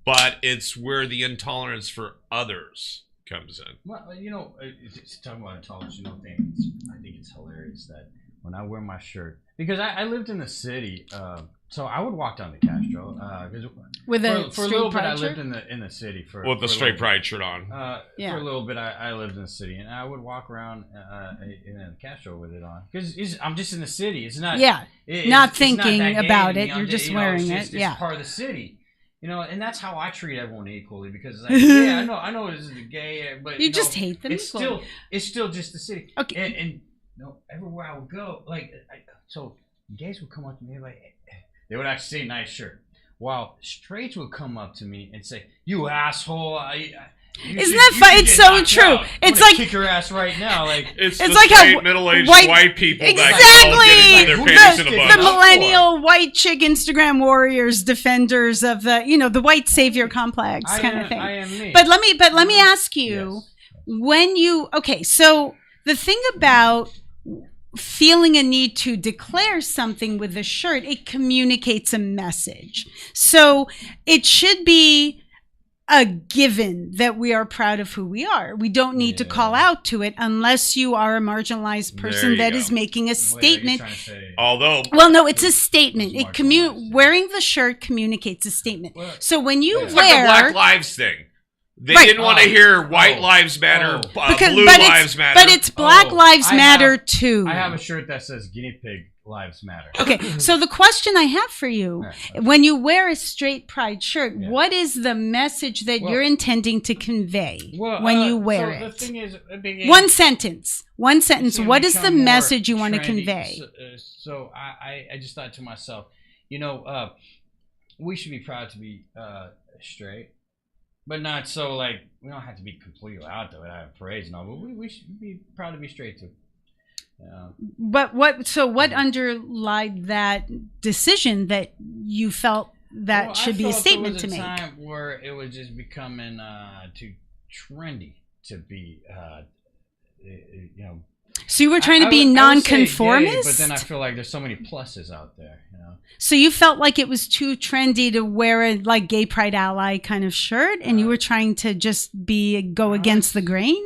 but it's where the intolerance for others comes in. Well, it's talking about intolerance. I think it's hilarious that when I wear my shirt, because I lived in the city, so I would walk down to Castro. With a For a straight little bit, pride I lived shirt? in the city for With the for a straight little pride shirt on. bit. Yeah. For a little bit, I lived in the city, and I would walk around in Castro with it on because I'm just in the city. It's not. Yeah. It's Not not thinking that gay about to me. it. You're I'm just it's wearing just- it. It's Yeah. part of the city. And that's how I treat everyone equally because I know this is a gay, but You just hate them It's equally. it's still just the city. Okay. And everywhere I would go, so gays would come up to me they would actually say nice shirt, while straights would come up to me and say, "You asshole." Isn't that fun? It's so true. It's like kick your ass right now. It's It's the like how straight middle-aged white- white people Exactly. that get their panties in a The bunch. the millennial white chick Instagram warriors, defenders of the white savior complex kind of thing. I am me. But let me ask you, Yes. so the thing about feeling a need to declare something with a shirt, it communicates a message. So it should be a given that we are proud of who we are. We don't need to call out to it unless you are a marginalized person that is making a statement. Although, well, no, it's a statement. Wearing the shirt communicates a statement. So when you it's wear like the Black Lives thing. They didn't want to hear white lives matter, blue lives matter. But it's Black Lives Matter too. I have a shirt that says guinea pig lives matter. Okay, so the question I have for you, when you wear a straight pride shirt, what is the message that you're intending to convey when you wear it? The thing is, one sentence. What is the message you want to convey? So I just thought to myself, we should be proud to be straight. But not so like we don't have to be completely out there without praise and all. But we should be proud to be straight too. But what underlied that decision that you felt that should be a statement to make? There was a time where it was just becoming too trendy to be, So you were trying to be nonconformist, gay, but then I feel like there's so many pluses out there. So you felt like it was too trendy to wear a like gay pride ally kind of shirt, and you were trying to just go against the grain.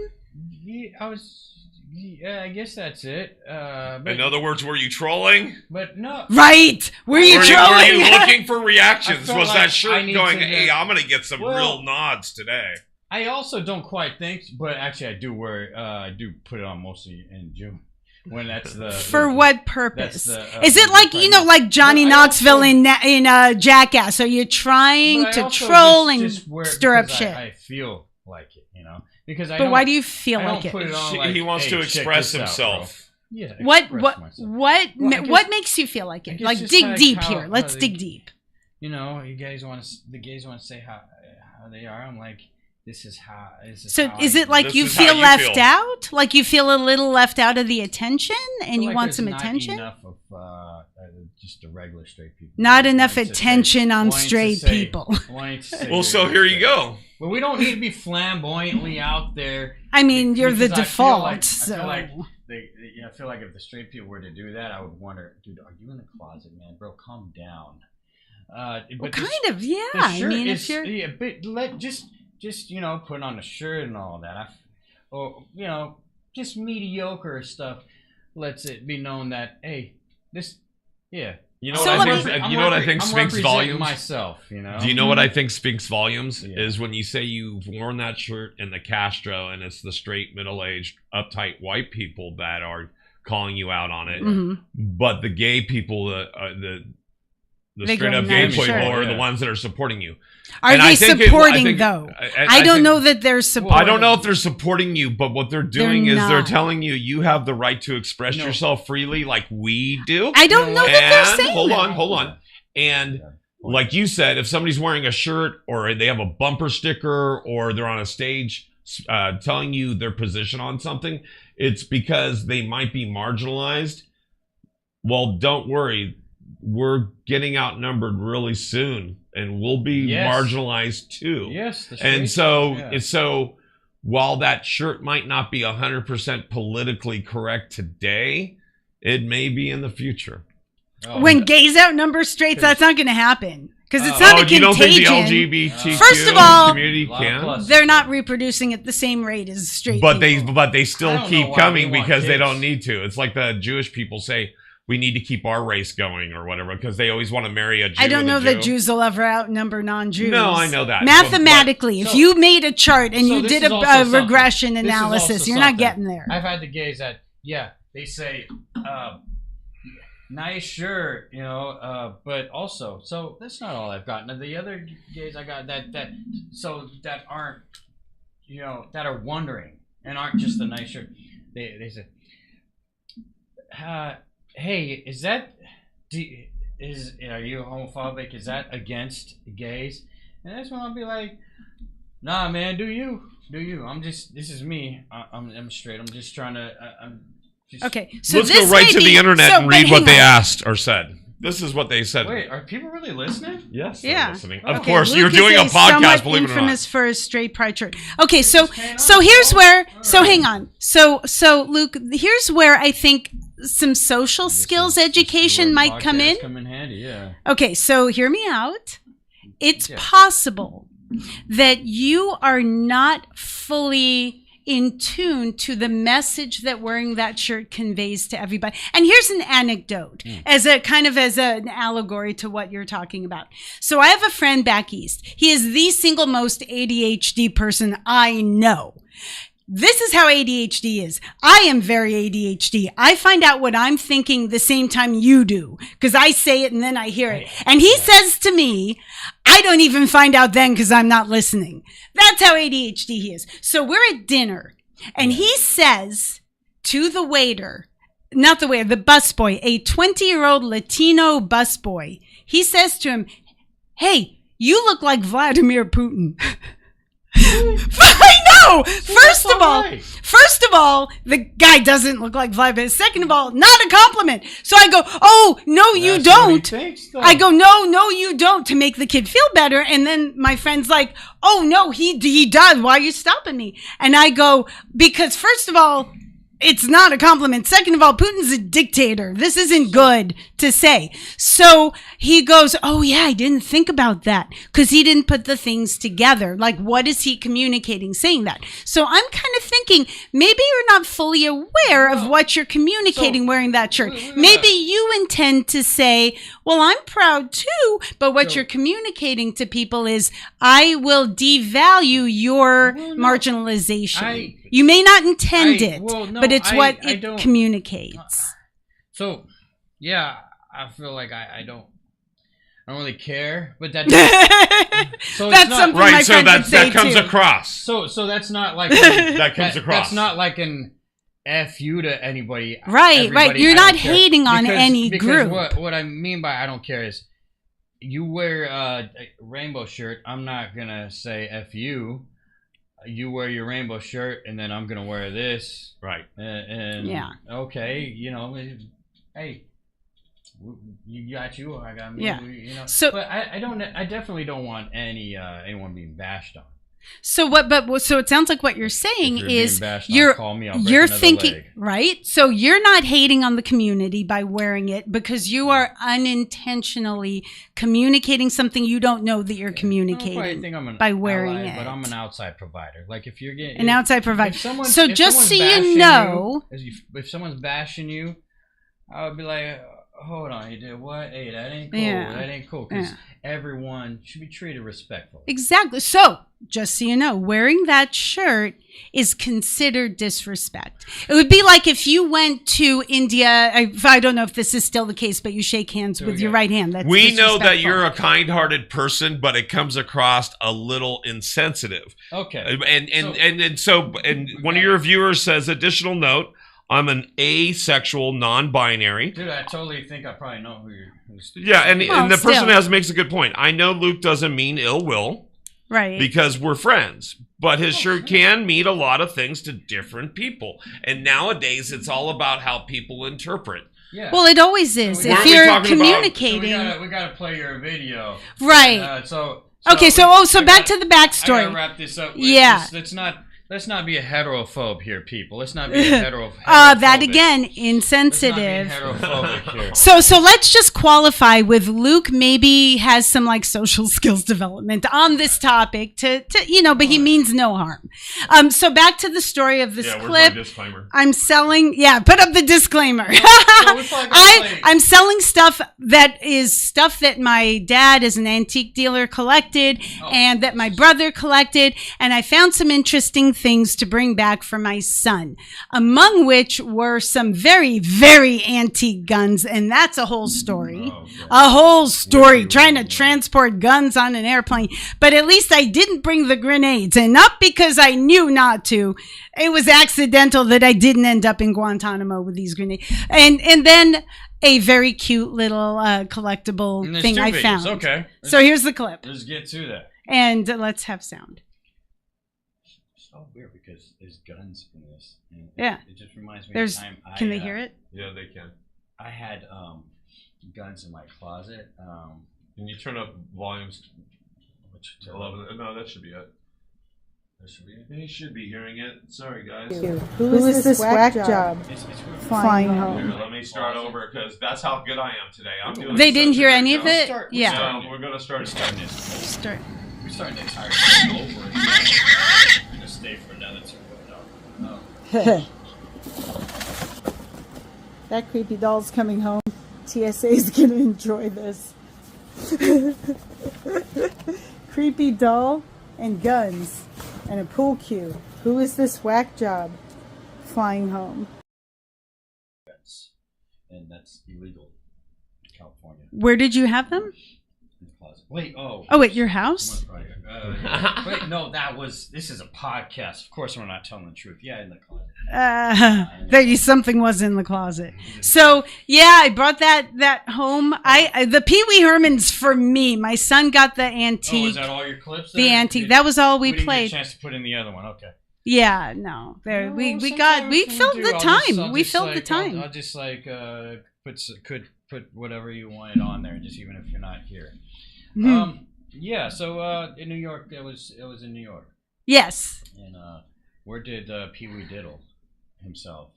I guess that's it. In other words, were you trolling? But no. Right. Were you trolling? Were you looking for reactions? Was like that shirt going, hey, I'm going to get some real nods today? I also don't quite think, but actually I do put it on mostly in June. When that's the for what purpose? Is it like like Johnny Knoxville in Jackass? So you're trying to troll and stir up shit? I feel like it, But why do you feel like it? He wants to express himself. What makes you feel like it? Like dig deep here. Let's dig deep. The gays want to say how they are. I'm like, this is how. Is it like you feel left out? Like you feel a little left out of the attention, and you want some attention? Not enough of just the regular straight people. Not enough attention on straight people. Well, so here you go. But we don't need to be flamboyantly out there. I mean, you're the default. I feel like if the straight people were to do that, I would wonder, dude, are you in the closet, man, bro? Calm down. But I mean, if you're just put on a shirt and all that, just mediocre stuff. Lets it be known that You know what I think speaks volumes? Myself, Do you know what I think speaks volumes? Is when you say you've worn that shirt in the Castro and it's the straight, middle-aged, uptight white people that are calling you out on it, but the gay people, the straight up gay people are the ones that are supporting you. Are they supporting though? I don't know that they're supporting. I don't know if they're supporting you, but what they're doing is they're telling you have the right to express yourself freely like we do. I don't know that they're saying hold on. And like you said, if somebody's wearing a shirt or they have a bumper sticker or they're on a stage telling you their position on something, it's because they might be marginalized. Well, don't worry. We're getting outnumbered really soon, and we'll be marginalized too. Yes, and so while that shirt might not be 100% politically correct today, it may be in the future. When gays outnumber straights, that's not going to happen because it's not a contagion. You don't think the LGBTQ First of all, community can? They're not reproducing at the same rate as straight people. But they still keep coming because they don't need to. It's like the Jewish people say, we need to keep our race going or whatever because they always want to marry a Jew. I don't know that Jews will ever outnumber non-Jews. No, I know that. Mathematically, if you made a chart and you did a regression analysis, you're not getting there. I've had the gays that, they say, nice shirt, but also, so that's not all I've gotten. The other gays I got that aren't, that are wondering and aren't just the nice shirt. They said, hey, are you homophobic? Is that against gays? And that's when I'll be like, nah, man, do you? This is me. I'm straight. I'm just trying to. Okay, so let's go right to the internet and read what they asked or said. This is what they said. Wait, are people really listening? Yes, they're listening. Of course, Luke you're doing a podcast. Believe it or not. Infamous for his straight pride shirt. Okay, so here's where. So hang on. So Luke, here's where I think some social skills education might come in. Come in handy, yeah. Okay, so hear me out. It's possible that you are not fully in tune to the message that wearing that shirt conveys to everybody. And here's an anecdote as a kind of as an allegory to what you're talking about. So I have a friend back east. He is the single most ADHD person I know. This is how ADHD is. I am very ADHD. I find out what I'm thinking the same time you do because I say it and then I hear it. And he says to me, I don't even find out then because I'm not listening. That's how ADHD he is. So we're at dinner and he says to the waiter, not the waiter, the busboy, a 20-year-old Latino busboy, he says to him, hey, you look like Vladimir Putin. I know. First of all, the guy doesn't look like Vladimir. Second of all, not a compliment. So I go, oh, no, you don't. I go, no, you don't, to make the kid feel better. And then my friend's like, oh, no, he does. Why are you stopping me? And I go, because first of all, it's not a compliment. Second of all, Putin's a dictator. This isn't good to say. So he goes, oh, yeah, I didn't think about that because he didn't put the things together. Like, what is he communicating saying that? So I'm kind of thinking maybe you're not fully aware of what you're communicating wearing that shirt. Maybe you intend to say, well, I'm proud too, but what you're communicating to people is I will devalue your marginalization. You may not intend it, but it's what it communicates. So, yeah, I feel like I don't really care, but that so that's not, something right. My so that comes across. So that's not like that comes across. That's not like an F you to anybody. Right. You're not hating on any group. What I mean by I don't care is you wear a rainbow shirt. I'm not gonna say F you. You wear your rainbow shirt, and then I'm gonna wear this, right? And okay, hey, you got you, I got me. Yeah. So, but I definitely don't want anyone being bashed on. So so it sounds like what you're saying is you're thinking, leg. Right? So you're not hating on the community by wearing it because you are unintentionally communicating something you don't know that you're communicating by wearing it. But I'm an outside provider. Like if you're getting an outside provider. So just so you know, if someone's bashing you, I would be like, hold on, you did what? Hey, that ain't cool. That ain't cool. Because everyone should be treated respectfully. Exactly. So, just so you know, wearing that shirt is considered disrespect. It would be like if you went to India. I don't know if this is still the case, but you shake hands with your right hand. That's we know that you're a kind-hearted person, but it comes across a little insensitive. Okay. And so one of your viewers says, additional note, I'm an asexual, non-binary. Dude, I totally think I probably know who you're... Yeah, and the person makes a good point. I know Luke doesn't mean ill will. Right. Because we're friends. But his shirt can mean a lot of things to different people. And nowadays, it's all about how people interpret. Yeah. Well, it always is. If you're communicating... we got to play your video. Right. So back to the backstory. I got to wrap this up. Let's not be a heterophobe here, people. Let's not be a heterophobe. That again, insensitive. Let's not be heterophobic here. So let's just qualify with Luke. Maybe has some like social skills development on this topic but he means no harm. So back to the story of this clip. Where's my disclaimer? I'm selling. Yeah, put up the disclaimer. I'm selling stuff that my dad as an antique dealer collected, and that my brother collected, and I found some interesting things to bring back for my son, among which were some very, very antique guns, and that's a whole story. A whole story, trying to transport guns on an airplane. But at least I didn't bring the grenades, and not because I knew not to. It was accidental that I didn't end up in Guantanamo with these grenades. And then a very cute little collectible thing I found. Okay. So here's the clip. Let's get to that. And let's have sound. So weird because there's guns in this. And it just reminds me of the time Can they hear it? Yeah, they can. I had guns in my closet. Can you turn up volumes? 11? No, that should be it. They should be hearing it. Sorry, guys. Who is this whack job? Flying home. Here, let me start over because that's how good I am today. I'm doing. They didn't hear any of it. Yeah. So we're gonna start starting this. Start. starting to tire over. I'm gonna stay for another 2. No. That creepy doll's coming home. TSA's gonna enjoy this. Creepy doll and guns and a pool cue. Who is this whack job? Flying home. And that's illegal in California. Where did you have them? In the closet. Wait, oh, at your house? Wait, no, this is a podcast. Of course we're not telling the truth. Yeah, in the closet. Something was in the closet. So yeah, I brought that home. The Pee Wee Herman's for me. My son got the antique. Oh, is that all your clips? The antique. That was all we didn't played. Get a chance to put in the other one. Okay. Yeah, no. There we filled the time. We filled the time. I'll just like put whatever you wanted on there, just even if you're not here. Yeah. So in New York, it was in New York. Yes. And where did Pee Wee diddle himself?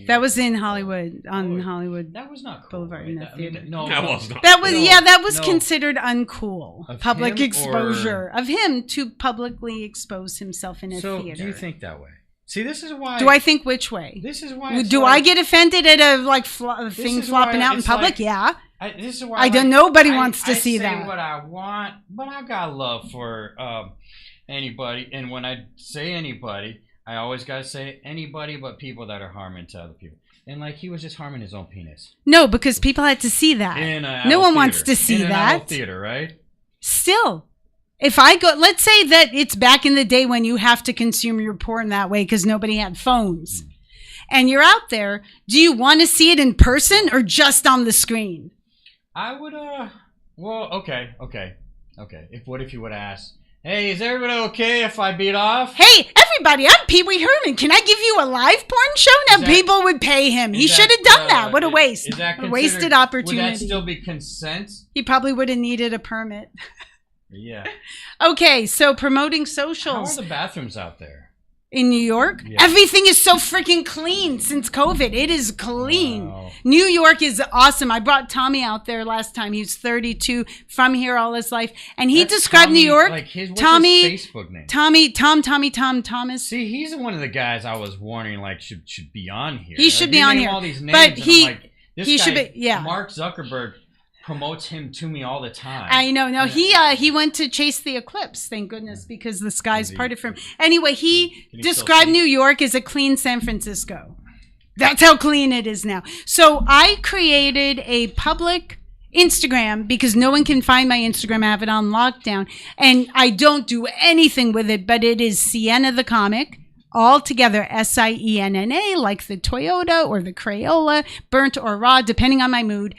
That was in Hollywood, Hollywood. That was not cool. Boulevard in that theater. No, that was not. That was considered uncool. Of public him exposure of him to publicly expose himself in a theater. So do you think that way? See, this is why. Do I think which way? This is why. Do I get offended at a thing flopping out in public? Yeah. This is why. Nobody wants to see that. I say what I want, but I got love for anybody. And when I say anybody, I always gotta say anybody but people that are harming to other people. And like he was just harming his own penis. No, because people had to see that. No one wants to see that. In theater, right? Still. If I go, let's say that it's back in the day when you have to consume your porn that way because nobody had phones. And you're out there, do you want to see it in person or just on the screen? I would, well, okay. What if you would ask, hey, is everybody okay if I beat off? Hey, everybody, I'm Pee Wee Herman. Can I give you a live porn show? Now people would pay him. He should have done that. What a waste. Is that a wasted opportunity. Would that still be consent? He probably would have needed a permit. Yeah. Okay, so promoting socials. How are the bathrooms out there? In New York? Yeah. Everything is so freaking clean since COVID. It is clean. Wow. New York is awesome. I brought Tommy out there last time. He was 32, from here all his life. And he described Tommy, New York. Like what's his Facebook name? Tom Thomas. See, he's one of the guys I was warning like should be on here. He should be on here. All these names, but he should be, yeah. Mark Zuckerberg promotes him to me all the time. I know. No, he went to chase the eclipse, thank goodness, because the sky's parted for him. Anyway, he described New York as a clean San Francisco. That's how clean it is now. So I created a public Instagram because no one can find my Instagram. I have it on lockdown. And I don't do anything with it, but it is Sienna the Comic. All together, Sienna, like the Toyota or the Crayola, burnt or raw, depending on my mood.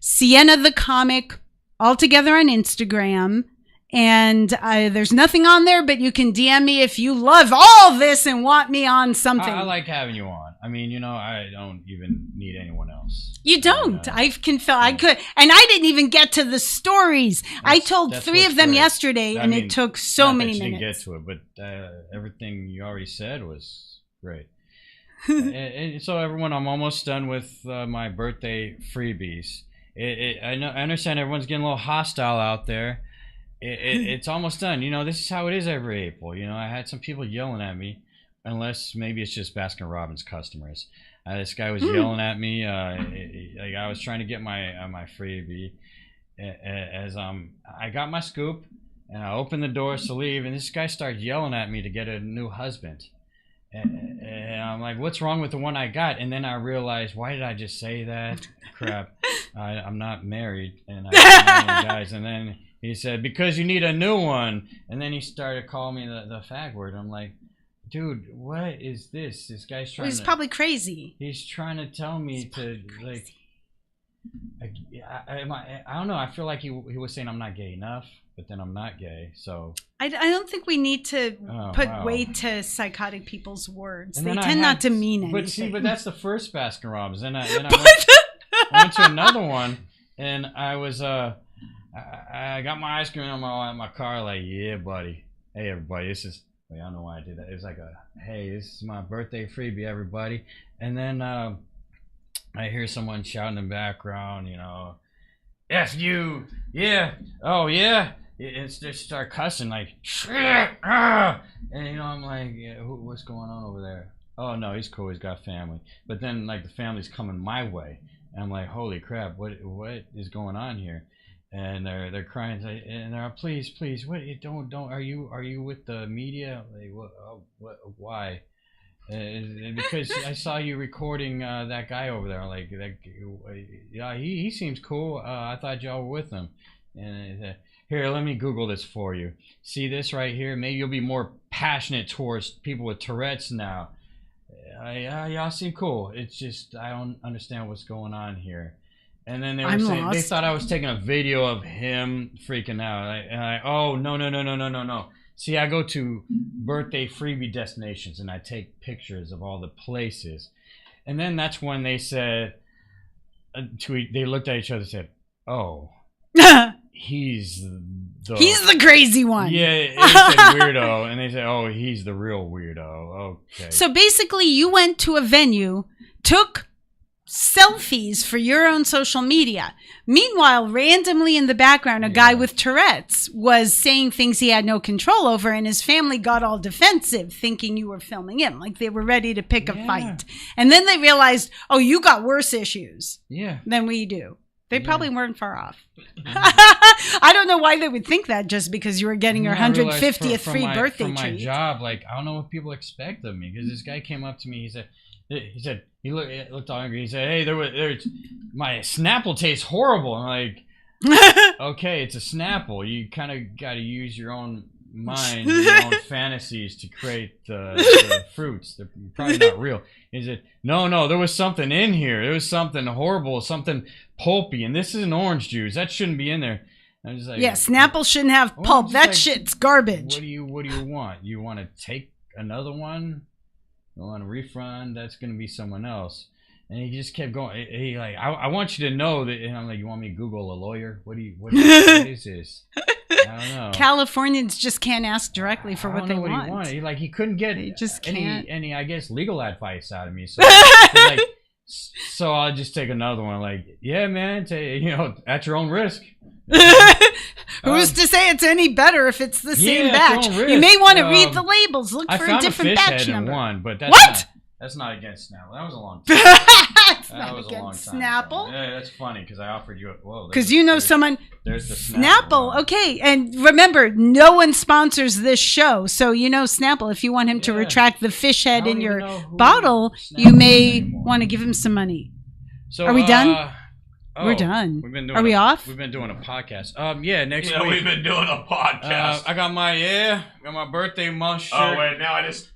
Sienna the Comic, all together on Instagram. And there's nothing on there, but you can DM me if you love all this and want me on something. I like having you on. I mean, I don't even need anyone else. You don't. I can feel I could. And I didn't even get to the stories. I told 3 of them yesterday, and it took so many minutes. You didn't get to it, but everything you already said was great. and so, everyone, I'm almost done with my birthday freebies. I understand everyone's getting a little hostile out there. It's almost done. This is how it is every April. I had some people yelling at me, unless maybe it's just Baskin Robbins customers. This guy was yelling at me. Like I was trying to get my freebie. As I got my scoop and I opened the doors to leave, and this guy started yelling at me to get a new husband. And I'm like, what's wrong with the one I got? And then I realized, why did I just say that? Crap. I'm not married, and I don't know guys. And then he said, because you need a new one. And then he started calling me the fag word. I'm like, dude, what is this? This guy's trying he's probably crazy. He's trying to tell me like, I don't know. I feel like he was saying I'm not gay enough, but then I'm not gay. So I don't think we need to put weight to psychotic people's words. They tend not to mean anything. But that's the first Baskin Robbins. Then I went to another one, and I was I got my ice cream in my car. Like, yeah, buddy. Hey, everybody. This is. I don't know why I did that. It was like hey, this is my birthday freebie, everybody. And then I hear someone shouting in the background, F you, yeah, oh yeah, it's just start cussing like, and I'm like, yeah, what's going on over there? Oh no, he's cool. He's got family. But then like the family's coming my way, and I'm like, holy crap, what is going on here? And they're crying, and they're please, what? Don't. Are you with the media? Like what? Why? Because I saw you recording that guy over there. Like that, yeah, he seems cool. I thought y'all were with him. And here, let me Google this for you. See this right here? Maybe you'll be more passionate towards people with Tourette's now. Y'all seem cool. It's just I don't understand what's going on here. And then they were saying they thought I was taking a video of him freaking out. Oh no. See, I go to birthday freebie destinations and I take pictures of all the places. And then that's when they said, they looked at each other and said, oh, he's the crazy one. Yeah, they said weirdo. And they said, oh, he's the real weirdo. Okay. So basically you went to a venue, took selfies for your own social media. Meanwhile, randomly in the background, a guy with Tourette's was saying things he had no control over, and his family got all defensive, thinking you were filming him, like they were ready to pick a fight. And then they realized, oh, you got worse issues than we do. They probably weren't far off. I don't know why they would think that just because you were getting your 150th free birthday treat. For my job, like, I don't know what people expect of me, because this guy came up to me, he looked all angry. He said, hey, there's my Snapple tastes horrible. I'm like, okay, it's a Snapple. You kind of got to use your own mind, your own fantasies to create the fruits. They're probably not real. He said, no, there was something in here. There was something horrible, something pulpy, and this is an orange juice. That shouldn't be in there. I'm just like, Snapple shouldn't have pulp. That shit's garbage. What do you want? You want to take another one? You want a refund? That's going to be someone else. And he just kept going. He like, I want you to know that. And I'm like, you want me to Google a lawyer? What is this? I don't know. Californians just can't ask directly for what they want. What he wanted. He couldn't get any, I guess, legal advice out of me. So, so I'll just take another one. Like, yeah, man, at your own risk. Who's to say it's any better if it's the same batch? You may want to read the labels. Look for a different batch number. One, but that's what? That's not against Snapple. That was a long time. That was a long time. Snapple? Yeah, that's funny because I offered you. Because you know someone. There's the Snapple. Okay, and remember, no one sponsors this show, so you know Snapple. If you want him to retract the fish head in your bottle, you may want to give him some money. So, are we done? We're done. Are we off? We've been doing a podcast. Next week. Yeah, we've been doing a podcast. I got my birthday month shirt. Oh wait, now I just.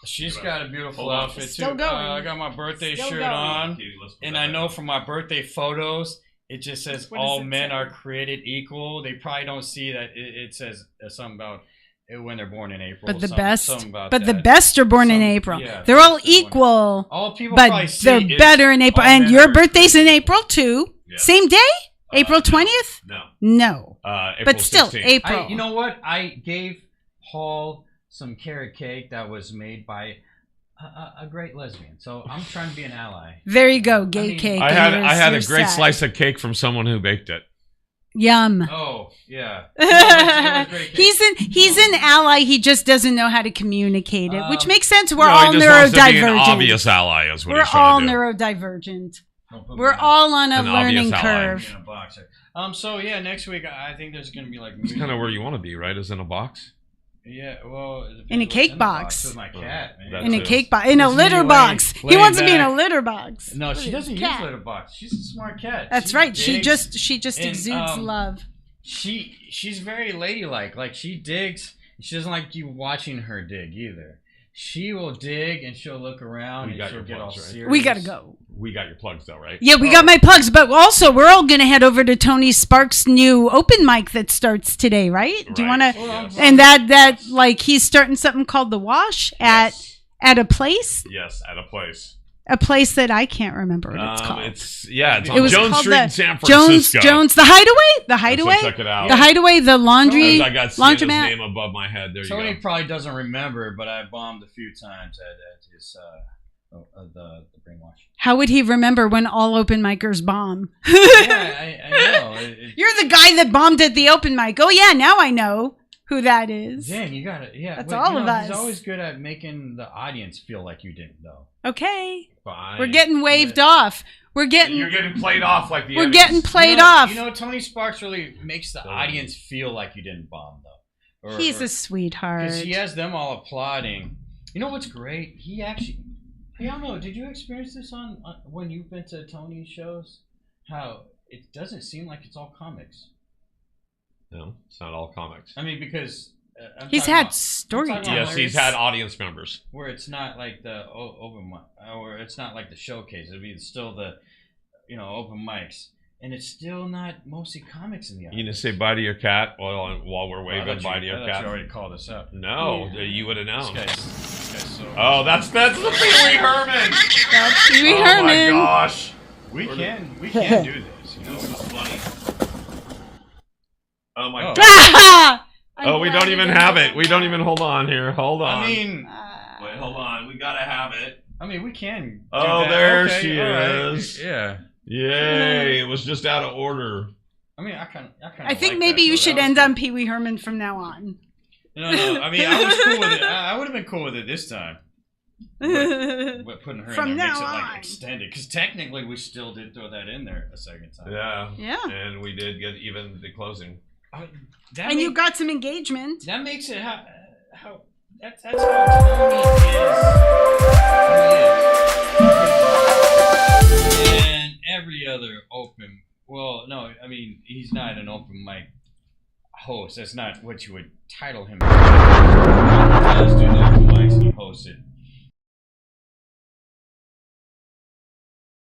She's got a beautiful outfit too. Still going. I got my birthday shirt on, and I know from my birthday photos, it just says all men are created equal. They probably don't see that it says something about when they're born in April. But the best are born in April. Yeah, they're all equal. All people but probably see they're better in April. And your birthday's in April too. Yeah. Same day? April 20th? No. But still, 16th. April. You know what? I gave Paul some carrot cake that was made by a great lesbian. So I'm trying to be an ally. There you go, cake. I had a great slice of cake from someone who baked it. Yum. Oh, yeah. He's an ally. He just doesn't know how to communicate it, which makes sense. We're all neurodivergent. Wants to be an obvious ally is what he's trying to do. We're all neurodivergent. We're all on a learning curve. So yeah, next week I think there's going to be like. It's kind of where you want to be, right? Is in a box. Yeah, well, in a cake box. With my cat, man. In a cake box. In a litter box. He wants to be in a litter box. No, she doesn't use litter box. She's a smart cat. That's right. She just exudes love. She's very ladylike. Like she digs. She doesn't like you watching her dig either. She will dig and she'll look around and she'll get all serious. We gotta go. We got your plugs though, right? Yeah, we got my plugs, but also we're all gonna head over to Tony Sparks' new open mic that starts today, right? Do you want to? Yes. And that like he's starting something called The Wash at a place. Yes, at a place. A place that I can't remember what it's called. It's on Jones Street in San Francisco. Jones, the Hideaway. Check it out. The Hideaway, the laundry. I got Sienna's laundromat name above my head. There you go. Tony probably doesn't remember, but I bombed a few times at his the brainwash. How would he remember when all open micers bomb? Yeah, I know. You're the guy that bombed at the open mic. Oh yeah, now I know who that is. Dang, you got it. Yeah, That's all of us. He's always good at making the audience feel like you didn't, though. Okay. Fine. We're getting waved off. You're getting played off like the We're enemies. getting played off. You know, Tony Sparks really makes the audience feel like you didn't bomb, though. He's a sweetheart. Because he has them all applauding. You know what's great? He actually... I don't know. Did you experience this on when you've been to Tony's shows? How it doesn't seem like it's all comics. No, it's not all comics. I mean, because... he's had storytellers. Yes, he's had audience members. Where it's not like the open mic, or it's not like the showcase. It'd be still the, open mics, and it's still not mostly comics in the audience. You gonna say bye to your cat while we're waving bye to your cat? You already called us up. No, you would have known. This guy's so Oh, that's the Pee Wee Herman. That's Pee Wee Herman. Oh my gosh. We can do this. This is funny. Oh my Oh. god. Oh, we don't even have it. We don't even hold on here. Hold on. I mean, wait, hold on. We gotta have it. we can. Do Oh, that. there Okay, she all right. is. Yeah. Yay! It was just out of order. I mean, I kind of. I think maybe you should end on Pee Wee Herman from now on. No. I mean, I was cool with it. I would have been cool with it this time. But putting her From in there makes now it on. like extended, because technically we still did throw that in there a second time. Yeah. Yeah. And we did get even the closing. And you got some engagement. That makes it how that's how Tony is. And every other open. Well, no, I mean he's not an open mic host. That's not what you would title him. He does do that